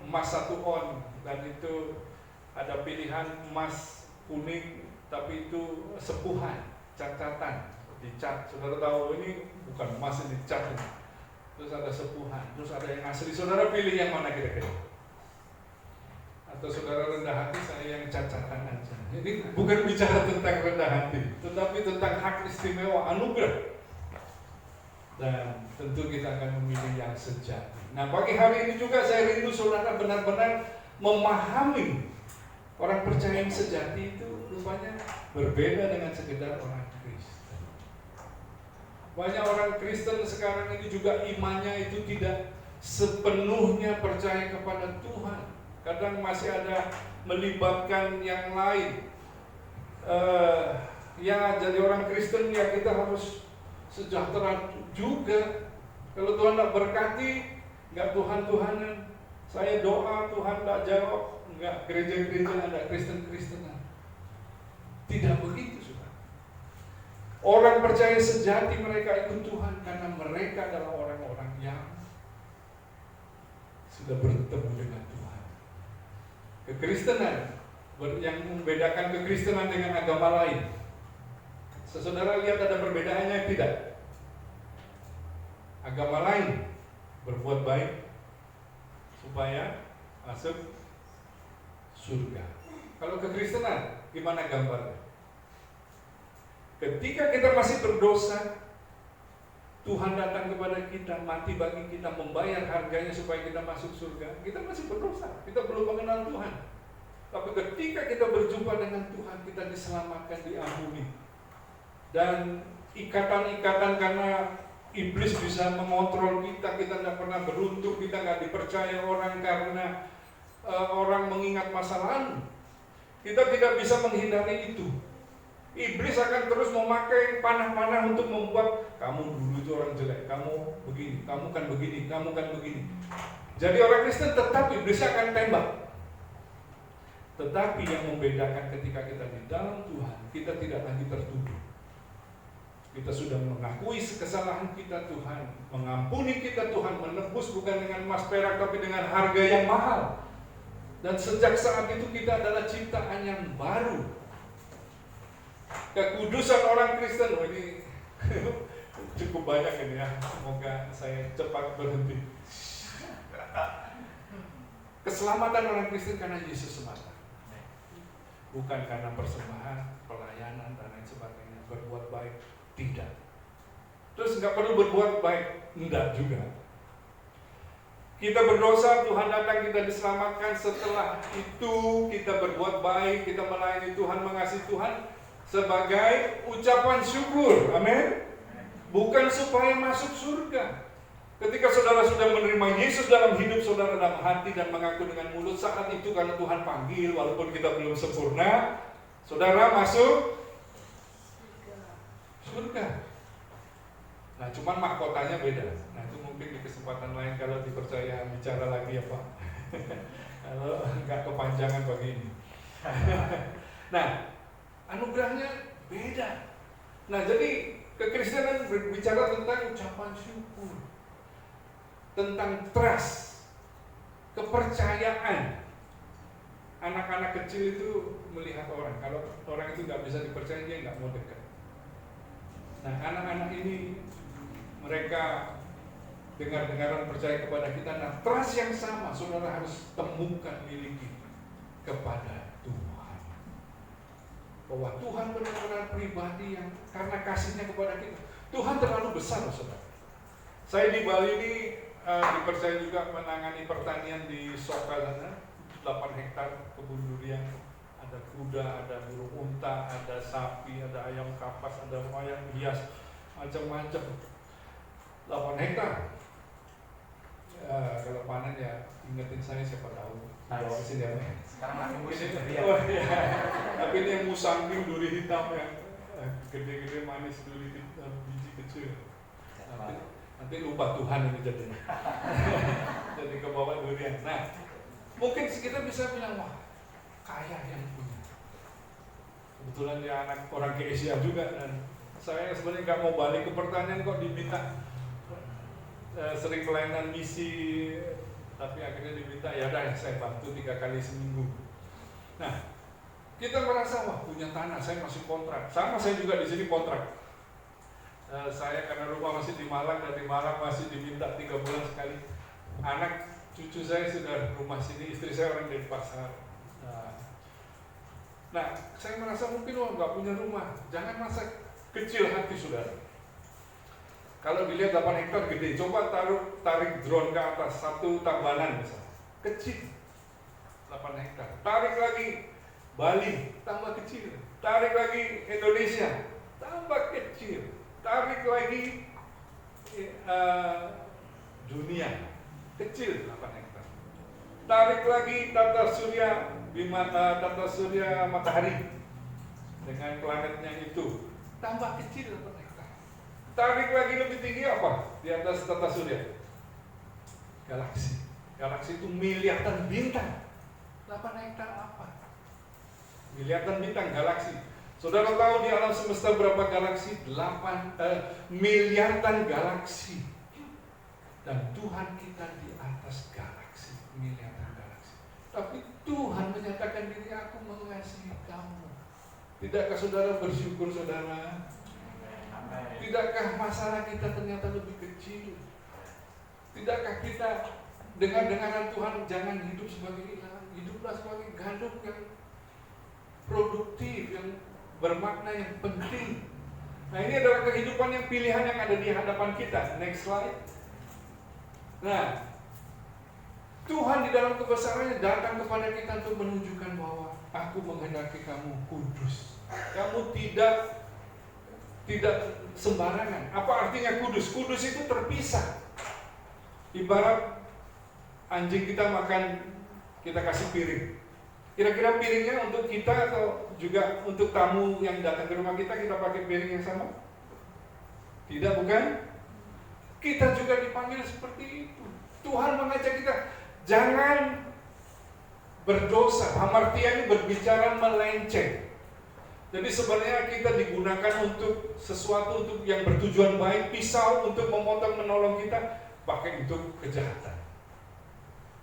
emas 1 on, dan itu ada pilihan emas kuning, tapi itu sepuhan, cacatan, dicat. Saudara tahu ini bukan emas, ini cat. Terus ada sepuhan, terus ada yang asli. Saudara pilih yang mana kira-kira? Atau saudara rendah hati, saya yang cacatan aja. Ini bukan bicara tentang rendah hati, tetapi tentang hak istimewa, anugerah. Dan tentu kita akan memilih yang sejati. Nah, pagi hari ini juga saya rindu saudara benar-benar memahami orang percaya yang sejati itu rupanya berbeda dengan sekedar orang Kristen. Banyak orang Kristen sekarang ini juga imannya itu tidak sepenuhnya percaya kepada Tuhan. Kadang masih ada melibatkan yang lain. Ya, jadi orang Kristen ya kita harus sejahtera juga. Kalau Tuhan tidak berkati, nggak Tuhan-Tuhanan. Saya doa Tuhan tidak jawab, nggak gereja-gereja, ada Kristen-Kristenan. Tidak begitu, saudara. Orang percaya sejati mereka ikut Tuhan karena mereka adalah orang-orang yang sudah bertemu dengan Tuhan. Kekristenan yang membedakan kekristenan dengan agama lain. Saudara lihat ada perbedaannya tidak? Agama lain berbuat baik supaya masuk surga. Kalau kekristenan gimana gambarnya? Ketika kita masih berdosa, Tuhan datang kepada kita, mati bagi kita, membayar harganya supaya kita masuk surga. Kita masih berdosa, kita belum mengenal Tuhan. Tapi ketika kita berjumpa dengan Tuhan, kita diselamatkan, diampuni. Dan ikatan-ikatan karena iblis bisa mengontrol kita, kita tidak pernah beruntung, kita nggak dipercaya orang karena orang mengingat masa lalu. Kita tidak bisa menghindari itu. Iblis akan terus memakai panah-panah untuk membuat kamu dulu itu orang jelek, kamu begini, kamu kan begini, kamu kan begini. Jadi orang Kristen tetap iblis akan tembak. Tetapi yang membedakan ketika kita di dalam Tuhan, kita tidak lagi tertuduh. Kita sudah mengakui kesalahan kita, Tuhan mengampuni kita, Tuhan menebus bukan dengan emas perak tapi dengan harga yang mahal. Dan sejak saat itu kita adalah ciptaan yang baru. Kekudusan orang Kristen, ini cukup banyak ini ya. Semoga saya cepat berhenti. Keselamatan orang Kristen karena Yesus semata. Bukan karena persembahan, pelayanan dan lain sebagainya. Berbuat baik, tidak. Terus nggak perlu berbuat baik, enggak juga. Kita berdosa, Tuhan datang, kita diselamatkan. Setelah itu kita berbuat baik, kita melayani Tuhan, mengasihi Tuhan sebagai ucapan syukur. Amin. Bukan supaya masuk surga. Ketika saudara sudah menerima Yesus dalam hidup saudara, dalam hati dan mengaku dengan mulut, saat itu karena Tuhan panggil, walaupun kita belum sempurna, saudara masuk surga. Nah, cuman mahkotanya beda. Nah, itu mungkin di kesempatan lain kalau dipercaya bicara lagi ya Pak. Kalau nggak kepanjangan begini. Nah, anugerahnya beda. Nah, jadi kekristenan berbicara tentang ucapan syukur, tentang trust, kepercayaan. Anak-anak kecil itu melihat orang, kalau orang itu nggak bisa dipercaya, dia nggak mau dekat. Nah, anak-anak ini mereka dengar-dengaran percaya kepada kita. Nah, trust yang sama saudara harus temukan, miliki kepada Tuhan. Bahwa Tuhan benar-benar pribadi yang karena kasihnya kepada kita. Tuhan terlalu besar, saudara. Saya di Bali ini dipercaya juga menangani pertanian di Soka sana, 8 hektar kebun durian. Ada kuda, ada burung unta, ada sapi, ada ayam kapas, ada ayam hias, macam-macam. 8 hektar. Ya, kalau panen ya ingetin saya, siapa tahu. Bawa ke sini ya. Sekarang lagi musim durian. Oh, iya. Tapi ini yang musangking duri hitam yang gede-gede manis, duri hitam, biji kecil. Nanti lupa Tuhan ini jadinya. Jadi ke bawah durian. Nah, mungkin kita bisa bilang, wah, kaya yang punya. Kebetulan dia anak orang ke Asia juga, dan saya sebenarnya nggak mau balik ke pertanian kok diminta. Sering pelayanan misi, tapi akhirnya diminta, ya udah saya bantu 3 kali seminggu. Nah, kita merasa wah punya tanah, saya masih kontrak. Sama saya juga di sini kontrak. Saya karena rumah masih di Malang, dari Malang masih diminta 3 bulan sekali. Anak cucu saya sudah rumah sini, istri saya orang dari pasar. Nah, saya merasa mungkin nggak punya rumah. Jangan merasa kecil hati saudara. Kalau dilihat 8 hektar gede, coba tarik drone ke atas, satu tambalan misalnya, kecil, 8 hektar. Tarik lagi Bali, tambah kecil. Tarik lagi Indonesia, tambah kecil. Tarik lagi dunia, kecil 8 hektar. Tarik lagi tata surya matahari dengan planetnya itu, tambah kecil 8 hektar. Tarik lagi lebih tinggi apa? Di atas tata surya, galaksi. Galaksi itu miliaran bintang. 8 hektar apa? Miliaran bintang, galaksi. Saudara tahu di alam semesta berapa galaksi? 8 miliaran galaksi. Dan Tuhan kita di atas galaksi, miliaran galaksi. Tapi Tuhan menyatakan diri, aku mengasihi kamu. Tidakkah saudara bersyukur saudara? Tidakkah masalah kita ternyata lebih kecil? Tidakkah kita dengar-dengaran Tuhan, jangan hidup sebagai ilah, hiduplah sebagai gandum yang produktif, yang bermakna, yang penting. Nah, ini adalah kehidupan yang pilihan yang ada di hadapan kita. Next slide. Nah, Tuhan di dalam kebesarannya datang kepada kita untuk menunjukkan bahwa aku menghendaki kamu kudus. Kamu tidak sembarangan. Apa artinya kudus? Kudus itu terpisah. Ibarat anjing kita makan, kita kasih piring. Kira-kira piringnya untuk kita atau juga untuk tamu yang datang ke rumah kita pakai piring yang sama? Tidak, bukan? Kita juga dipanggil seperti itu. Tuhan mengajak kita, jangan berdosa. Hamartia ini berbicara melenceng. Jadi sebenarnya kita digunakan untuk sesuatu untuk yang bertujuan baik. Pisau untuk memotong, menolong kita, pakai untuk kejahatan.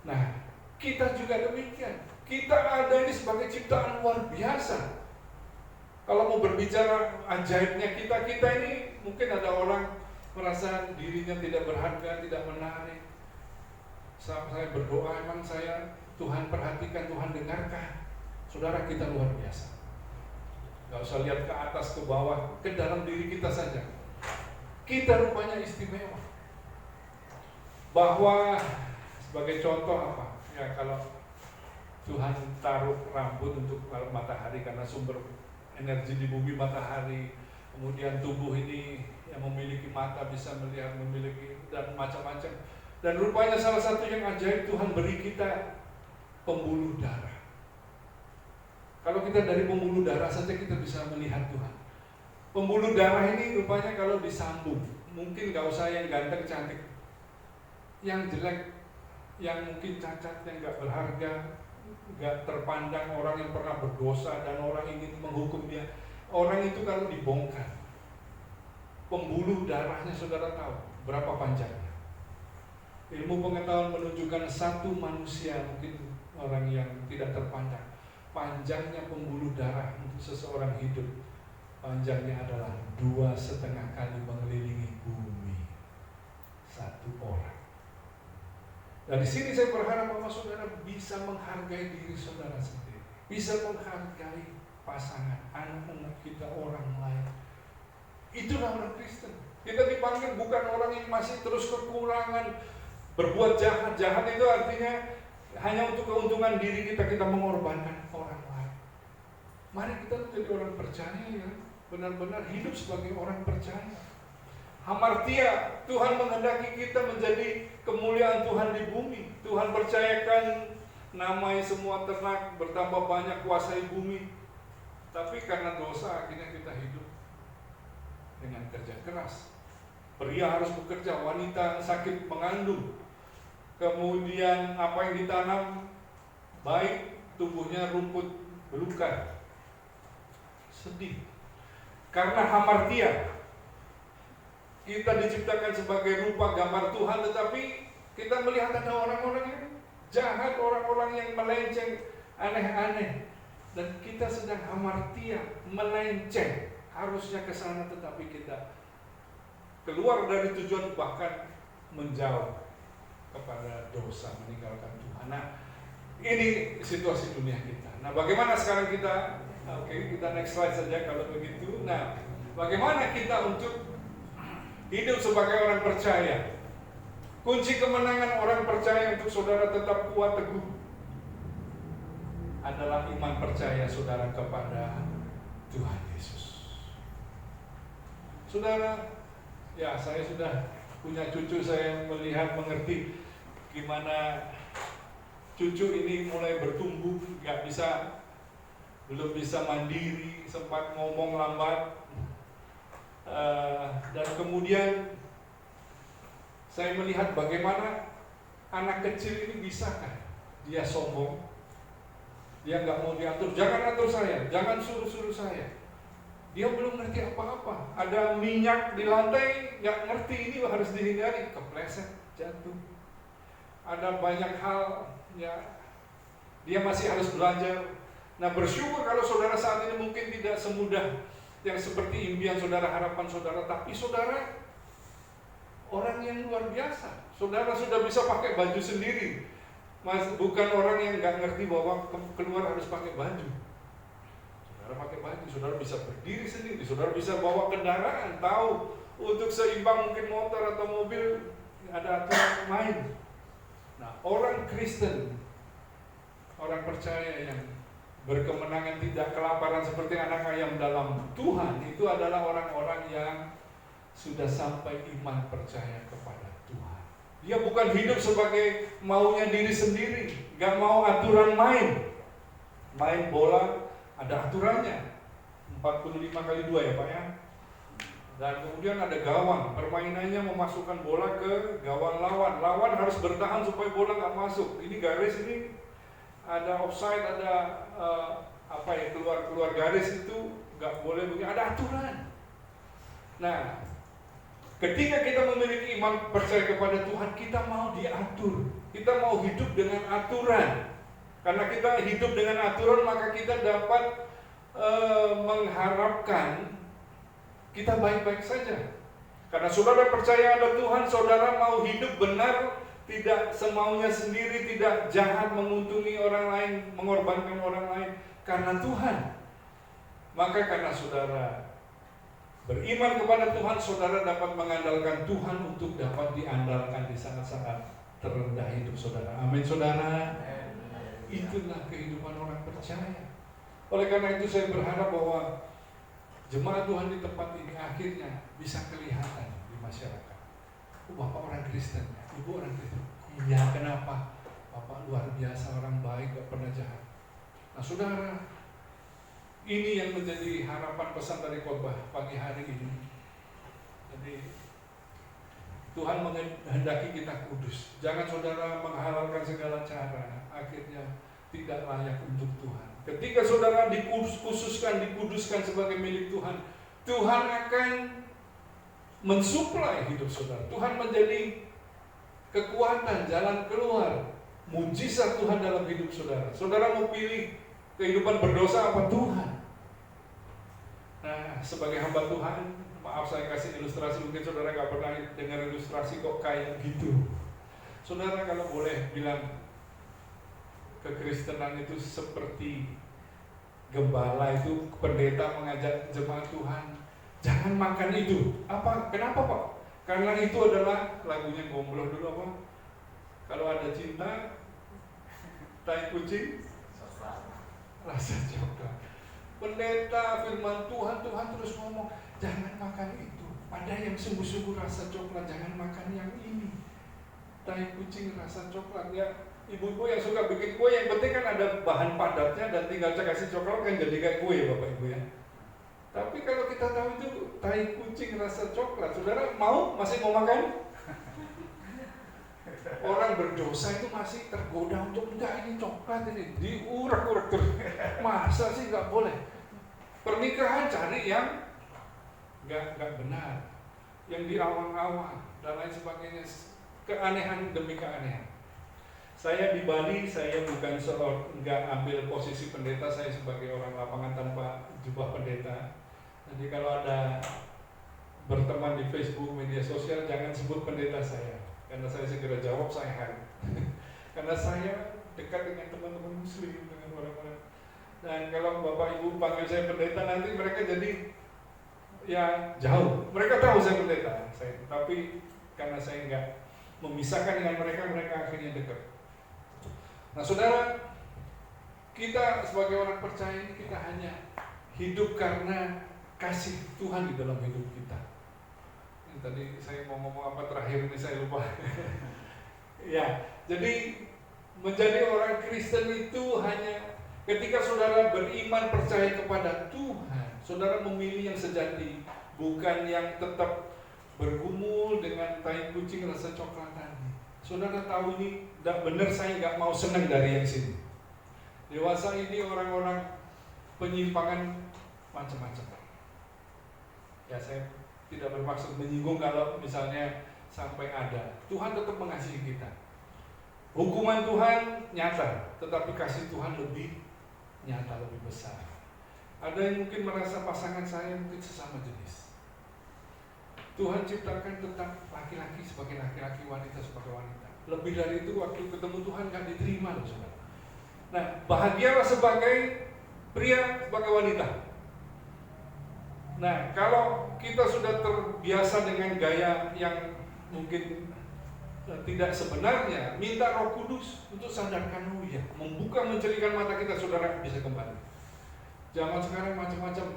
Nah, kita juga demikian. Kita ada ini sebagai ciptaan luar biasa. Kalau mau berbicara ajaibnya kita ini, mungkin ada orang merasa dirinya tidak berharga, tidak menarik. Saya berdoa, emang Tuhan perhatikan, Tuhan dengarkan. Saudara, kita luar biasa. Gak usah lihat ke atas, ke bawah, ke dalam diri kita saja. Kita rupanya istimewa. Bahwa sebagai contoh apa? Ya, kalau Tuhan taruh rambut untuk matahari karena sumber energi di bumi matahari. Kemudian tubuh ini yang memiliki mata bisa melihat, memiliki dan macam-macam. Dan rupanya salah satu yang ajaib, Tuhan beri kita pembuluh darah. Kalau kita dari pembuluh darah saja kita bisa melihat Tuhan. Pembuluh darah ini rupanya kalau disambung, mungkin gak usah yang ganteng cantik, yang jelek, yang mungkin cacat, yang gak berharga, gak terpandang, orang yang pernah berdosa dan orang ingin menghukum dia, orang itu kalau dibongkar, pembuluh darahnya saudara tahu berapa panjangnya? Ilmu pengetahuan menunjukkan satu manusia, mungkin orang yang tidak terpandang, panjangnya pembuluh darah untuk seseorang hidup, panjangnya adalah 2,5 kali mengelilingi bumi satu orang. Dan di sini saya berharap bahwa saudara bisa menghargai diri saudara sendiri, bisa menghargai pasangan, anak-anak kita, orang lain. Itulah orang Kristen. Kita dipanggil bukan orang yang masih terus kekurangan, berbuat jahat. Jahat itu artinya hanya untuk keuntungan diri kita mengorbankan orang lain. Mari kita menjadi orang percaya yang benar-benar hidup sebagai orang percaya. Hamartia, Tuhan menghendaki kita menjadi kemuliaan Tuhan di bumi. Tuhan percayakan namai semua ternak, bertambah banyak, kuasai bumi. Tapi karena dosa akhirnya kita hidup dengan kerja keras. Pria harus bekerja, wanita sakit mengandung. Kemudian apa yang ditanam baik, tubuhnya rumput belukar. Sedih. Karena hamartia, kita diciptakan sebagai rupa gambar Tuhan, tetapi kita melihat ada orang-orang yang jahat, orang-orang yang melenceng, aneh-aneh. Dan kita sedang hamartia, melenceng. Harusnya ke sana tetapi kita keluar dari tujuan, bahkan menjauh kepada dosa, meninggalkan Tuhan. Nah, ini situasi dunia kita. Nah, bagaimana sekarang kita Oke, kita next slide saja kalau begitu. Nah, bagaimana kita untuk hidup sebagai orang percaya? Kunci kemenangan orang percaya untuk saudara tetap kuat teguh adalah iman percaya saudara kepada Tuhan Yesus. Saudara, ya saya sudah punya cucu, saya melihat mengerti gimana cucu ini mulai bertumbuh, belum bisa mandiri, sempat ngomong lambat, dan kemudian saya melihat bagaimana anak kecil ini bisakah dia sombong, dia nggak mau diatur, jangan atur saya, jangan suruh saya. Dia belum ngerti apa-apa, ada minyak di lantai, nggak ngerti, ini harus dihindari, kepleset, jatuh. Ada banyak hal, ya dia masih harus belajar. Nah, bersyukur kalau saudara saat ini mungkin tidak semudah yang seperti impian saudara, harapan saudara, tapi saudara orang yang luar biasa. Saudara sudah bisa pakai baju sendiri, bukan orang yang nggak ngerti bahwa keluar harus pakai baju. Saudara pakai baju, saudara bisa berdiri sendiri, saudara bisa bawa kendaraan, tahu untuk seimbang mungkin motor atau mobil, ada aturan main. Nah, orang Kristen, orang percaya yang berkemenangan, tidak kelaparan seperti anak ayam dalam Tuhan, itu adalah orang-orang yang sudah sampai iman percaya kepada Tuhan. Dia bukan hidup sebagai maunya diri sendiri, gak mau aturan main bola ada aturannya, 45x2 ya Pak ya. Dan kemudian ada gawang, permainannya memasukkan bola ke gawang lawan harus bertahan supaya bola gak masuk. Ini garis ini ada offside, ada keluar garis, itu nggak boleh begini, ada aturan. Nah, ketika kita memiliki iman percaya kepada Tuhan, kita mau diatur, kita mau hidup dengan aturan. Karena kita hidup dengan aturan, maka kita dapat mengharapkan kita baik-baik saja. Karena saudara percaya ada Tuhan, saudara mau hidup benar, tidak semaunya sendiri, tidak jahat menguntungi orang lain, mengorbankan orang lain karena Tuhan. Maka karena saudara beriman kepada Tuhan, saudara dapat mengandalkan Tuhan untuk dapat diandalkan di saat-saat terendah hidup saudara. Amin saudara. Itulah kehidupan orang percaya. Oleh karena itu saya berharap bahwa jemaat Tuhan di tempat ini akhirnya bisa kelihatan di masyarakat. Bapak orang Kristen, Ibu orang Kristen. Iya, kenapa? Bapak luar biasa, orang baik, gak pernah jahat. Nah saudara, ini yang menjadi harapan pesan dari khotbah pagi hari ini. Jadi Tuhan menghendaki kita kudus. Jangan saudara menghalalkan segala cara, akhirnya tidak layak untuk Tuhan. Ketika saudara dikuduskan sebagai milik Tuhan, Tuhan akan mensuplai hidup saudara. Tuhan menjadi kekuatan, jalan keluar, mujizat Tuhan dalam hidup saudara. Saudara mau pilih kehidupan berdosa apa Tuhan? Nah, sebagai hamba Tuhan, maaf saya kasih ilustrasi, mungkin saudara gak pernah dengar ilustrasi kok kayak gitu. Saudara kalau boleh bilang, kekristenan itu seperti gembala itu, pendeta mengajak jemaat Tuhan, jangan makan itu. Kenapa Pak? Karena itu adalah lagunya Gombloh dulu apa? Kalau ada cinta, tai kucing, rasa coklat. Pendeta firman Tuhan terus ngomong, jangan makan itu. Ada yang sungguh-sungguh rasa coklat, jangan makan yang ini. Tai kucing rasa coklat. Ya, ibu-ibu yang suka bikin kue, yang penting kan ada bahan padatnya dan tinggal kasih coklat kan jadi kayak kue ya Bapak Ibu ya. Tapi kalau kita tahu itu tai kucing rasa coklat, saudara masih mau makan? Orang berdosa itu masih tergoda untuk enggak, ini coklat ini diurak-urak terus. Masa sih nggak boleh? Pernikahan cari yang nggak benar, yang diawang-awang dan lain sebagainya, keanehan demi keanehan. Saya di Bali, saya bukan nggak ambil posisi pendeta, saya sebagai orang lapangan tanpa jubah pendeta. Jadi kalau ada berteman di Facebook, media sosial, jangan sebut pendeta saya, karena saya segera jawab saya hari. Karena saya dekat dengan teman-teman muslim, dengan orang-orang Dan kalau Bapak Ibu panggil saya pendeta, nanti mereka jadi ya jauh. Mereka tahu saya pendeta, tapi karena saya nggak memisahkan dengan mereka, mereka akhirnya dekat. Nah saudara, kita sebagai orang percaya ini kita hanya hidup karena kasih Tuhan di dalam hidup kita. Ini tadi saya mau ngomong apa terakhir ini saya lupa. Ya, jadi menjadi orang Kristen itu hanya ketika saudara beriman percaya kepada Tuhan, saudara memilih yang sejati, bukan yang tetap bergumul dengan tai kucing rasa coklat tadi. Saudara tahu ini tidak benar, saya nggak mau senang dari yang sini. Dewasa ini orang-orang penyimpangan macam-macam. Ya saya tidak bermaksud menyinggung kalau misalnya sampai ada. Tuhan tetap mengasihi kita. Hukuman Tuhan nyata, tetapi kasih Tuhan lebih nyata, lebih besar. Ada yang mungkin merasa pasangan saya mungkin sesama jenis. Tuhan ciptakan tetap laki-laki sebagai laki-laki, wanita sebagai wanita. Lebih dari itu waktu ketemu Tuhan gak diterima loh saudara. Nah, bahagialah sebagai pria, sebagai wanita. Nah, kalau kita sudah terbiasa dengan gaya yang mungkin tidak sebenarnya, minta Roh Kudus untuk sadarkan, oh ya, membuka, mencerikan mata kita, saudara bisa kembali. Zaman sekarang macam-macam.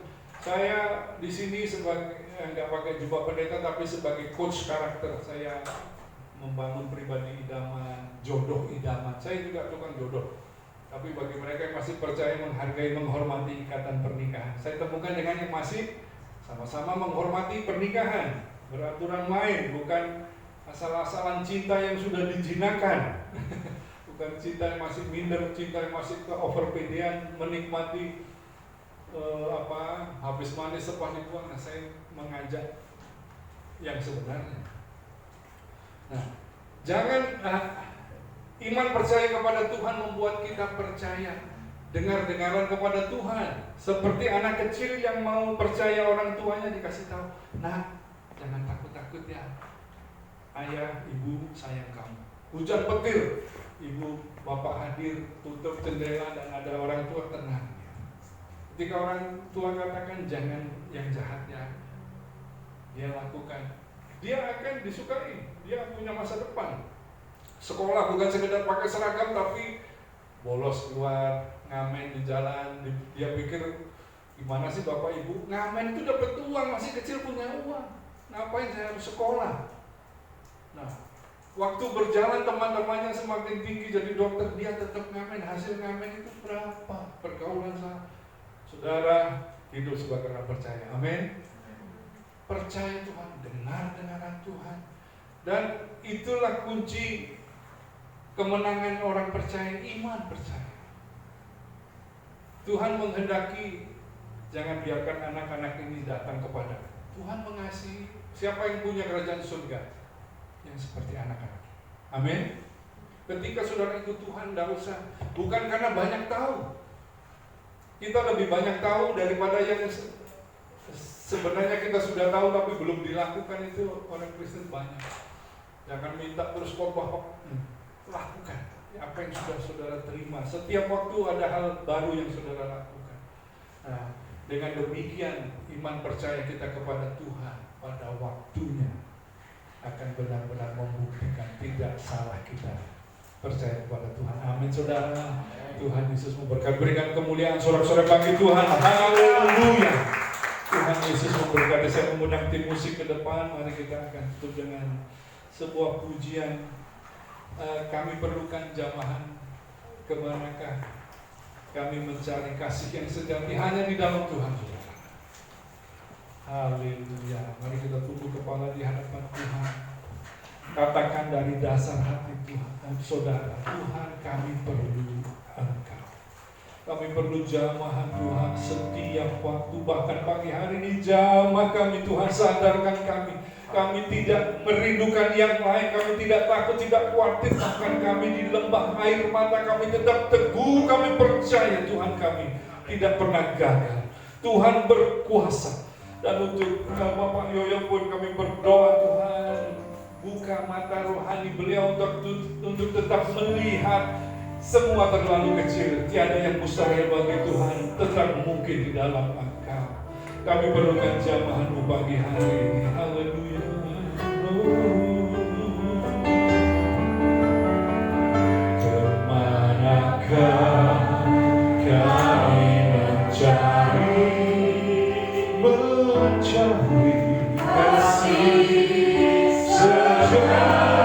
Saya di sini sebagai nggak pakai jubah pendeta, tapi sebagai coach karakter. Saya membangun pribadi idaman, jodoh idaman. Saya juga tukang jodoh. Tapi bagi mereka yang masih percaya, menghargai, menghormati ikatan pernikahan, saya temukan dengan yang masih sama-sama menghormati pernikahan, beraturan main, bukan asal-asalan cinta yang sudah dijinakan. Bukan cinta yang masih minder, cinta yang masih ke overpedean, menikmati habis manis sepas dibuang. Nah, saya mengajak yang sebenarnya. Nah, jangan iman percaya kepada Tuhan membuat kita percaya, dengar-dengaran kepada Tuhan. Seperti anak kecil yang mau percaya orang tuanya dikasih tahu, nah jangan takut-takut ya, ayah ibu sayang kamu. Hujan petir, ibu bapak hadir, tutup jendela dan ada orang tua, tenang. Ketika orang tua katakan jangan yang jahatnya dia lakukan, dia akan disukai, dia punya masa depan. Sekolah bukan sekedar pakai seragam, tapi bolos keluar, ngamen di jalan. Dia pikir gimana sih bapak ibu, ngamen itu dapat uang, masih kecil punya uang, ngapain saya harus sekolah. Nah, waktu berjalan teman-temannya semakin tinggi jadi dokter, dia tetap ngamen. Hasil ngamen itu berapa? Pergaulan saudara hidup sebagai orang percaya. Amin. Percaya Tuhan, dengar-dengaran Tuhan, dan itulah kunci kemenangan orang percaya, iman percaya. Tuhan menghendaki jangan biarkan anak-anak ini datang kepada Tuhan. Mengasihi siapa yang punya kerajaan surga yang seperti anak-anak. Amin. Ketika saudara ikut Tuhan, tidak usah, bukan karena banyak tahu. Kita lebih banyak tahu daripada yang sebenarnya kita sudah tahu tapi belum dilakukan. Itu orang Kristen banyak. Jangan minta terus khotbah, lakukan apa yang sudah saudara terima. Setiap waktu ada hal baru yang saudara lakukan. Nah, dengan demikian iman percaya kita kepada Tuhan pada waktunya akan benar-benar membuktikan tidak salah kita percaya kepada Tuhan. Amin saudara. Tuhan Yesus memberkati. Berikan kemuliaan sorak-sorai bagi Tuhan. Haleluya. Tuhan Yesus memberkati. Saya mengundang tim musik ke depan. Mari kita akan tutup dengan sebuah pujian. Kami perlukan jamahan. Kemanakah kami mencari kasih yang sejati hanya di dalam Tuhan. Haleluya. Mari kita tunduk kepala di hadapan Tuhan. Katakan dari dasar hati Tuhan, saudara, Tuhan kami perlu Engkau. Kami perlu jamahan Tuhan setiap waktu, bahkan pagi hari ini jamah kami Tuhan, sadarkan kami. Kami tidak merindukan yang lain, kami tidak takut, tidak khawatir, bahkan kami di lembah air mata kami tetap teguh, kami percaya Tuhan kami tidak pernah gagal. Tuhan berkuasa. Dan untuk Bapak Yoyo pun kami berdoa Tuhan, buka mata rohani beliau untuk tetap melihat Semua terlalu kecil, tiada yang mustahil bagi Tuhan, tetap mungkin di dalam Engkau. Kami perlukan jamahan-Mu pagi hari ini. Haleluya. Kemanakah kami mencari kasih sejati?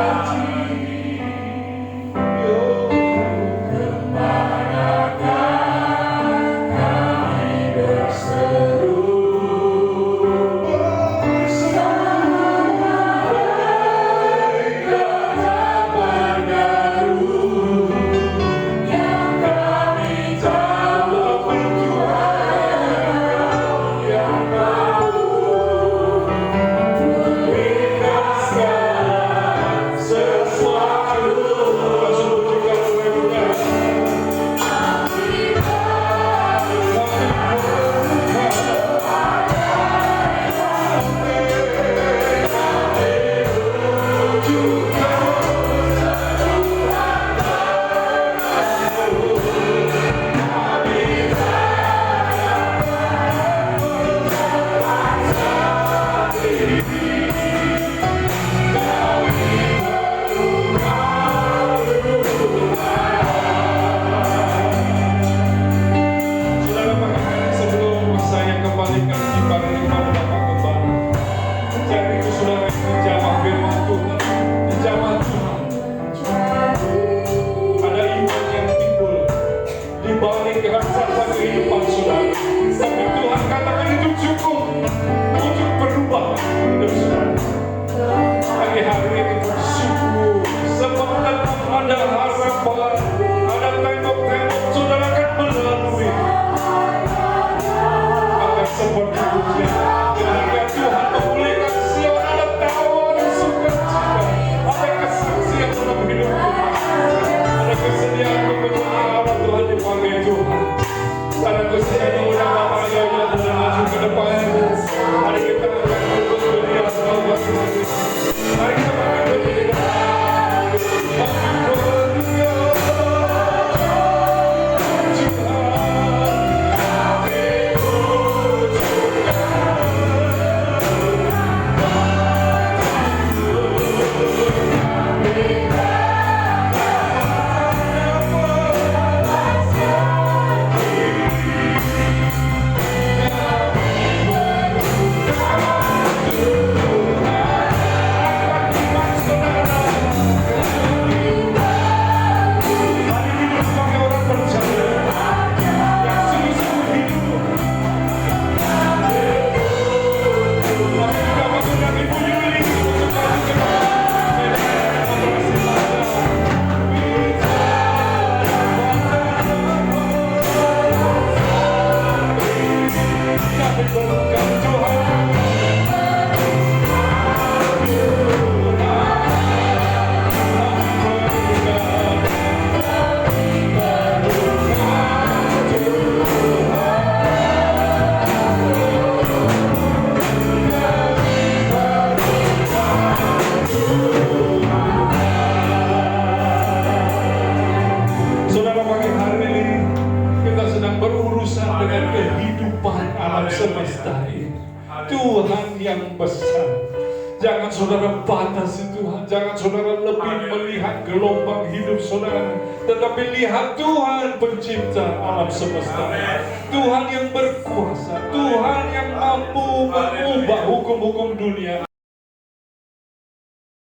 Tuhan yang besar. Jangan saudara batasi Tuhan. Jangan saudara lebih melihat gelombang hidup saudara, tetapi lihat Tuhan pencipta alam semesta. Tuhan yang berkuasa, Tuhan yang mampu mengubah hukum-hukum dunia.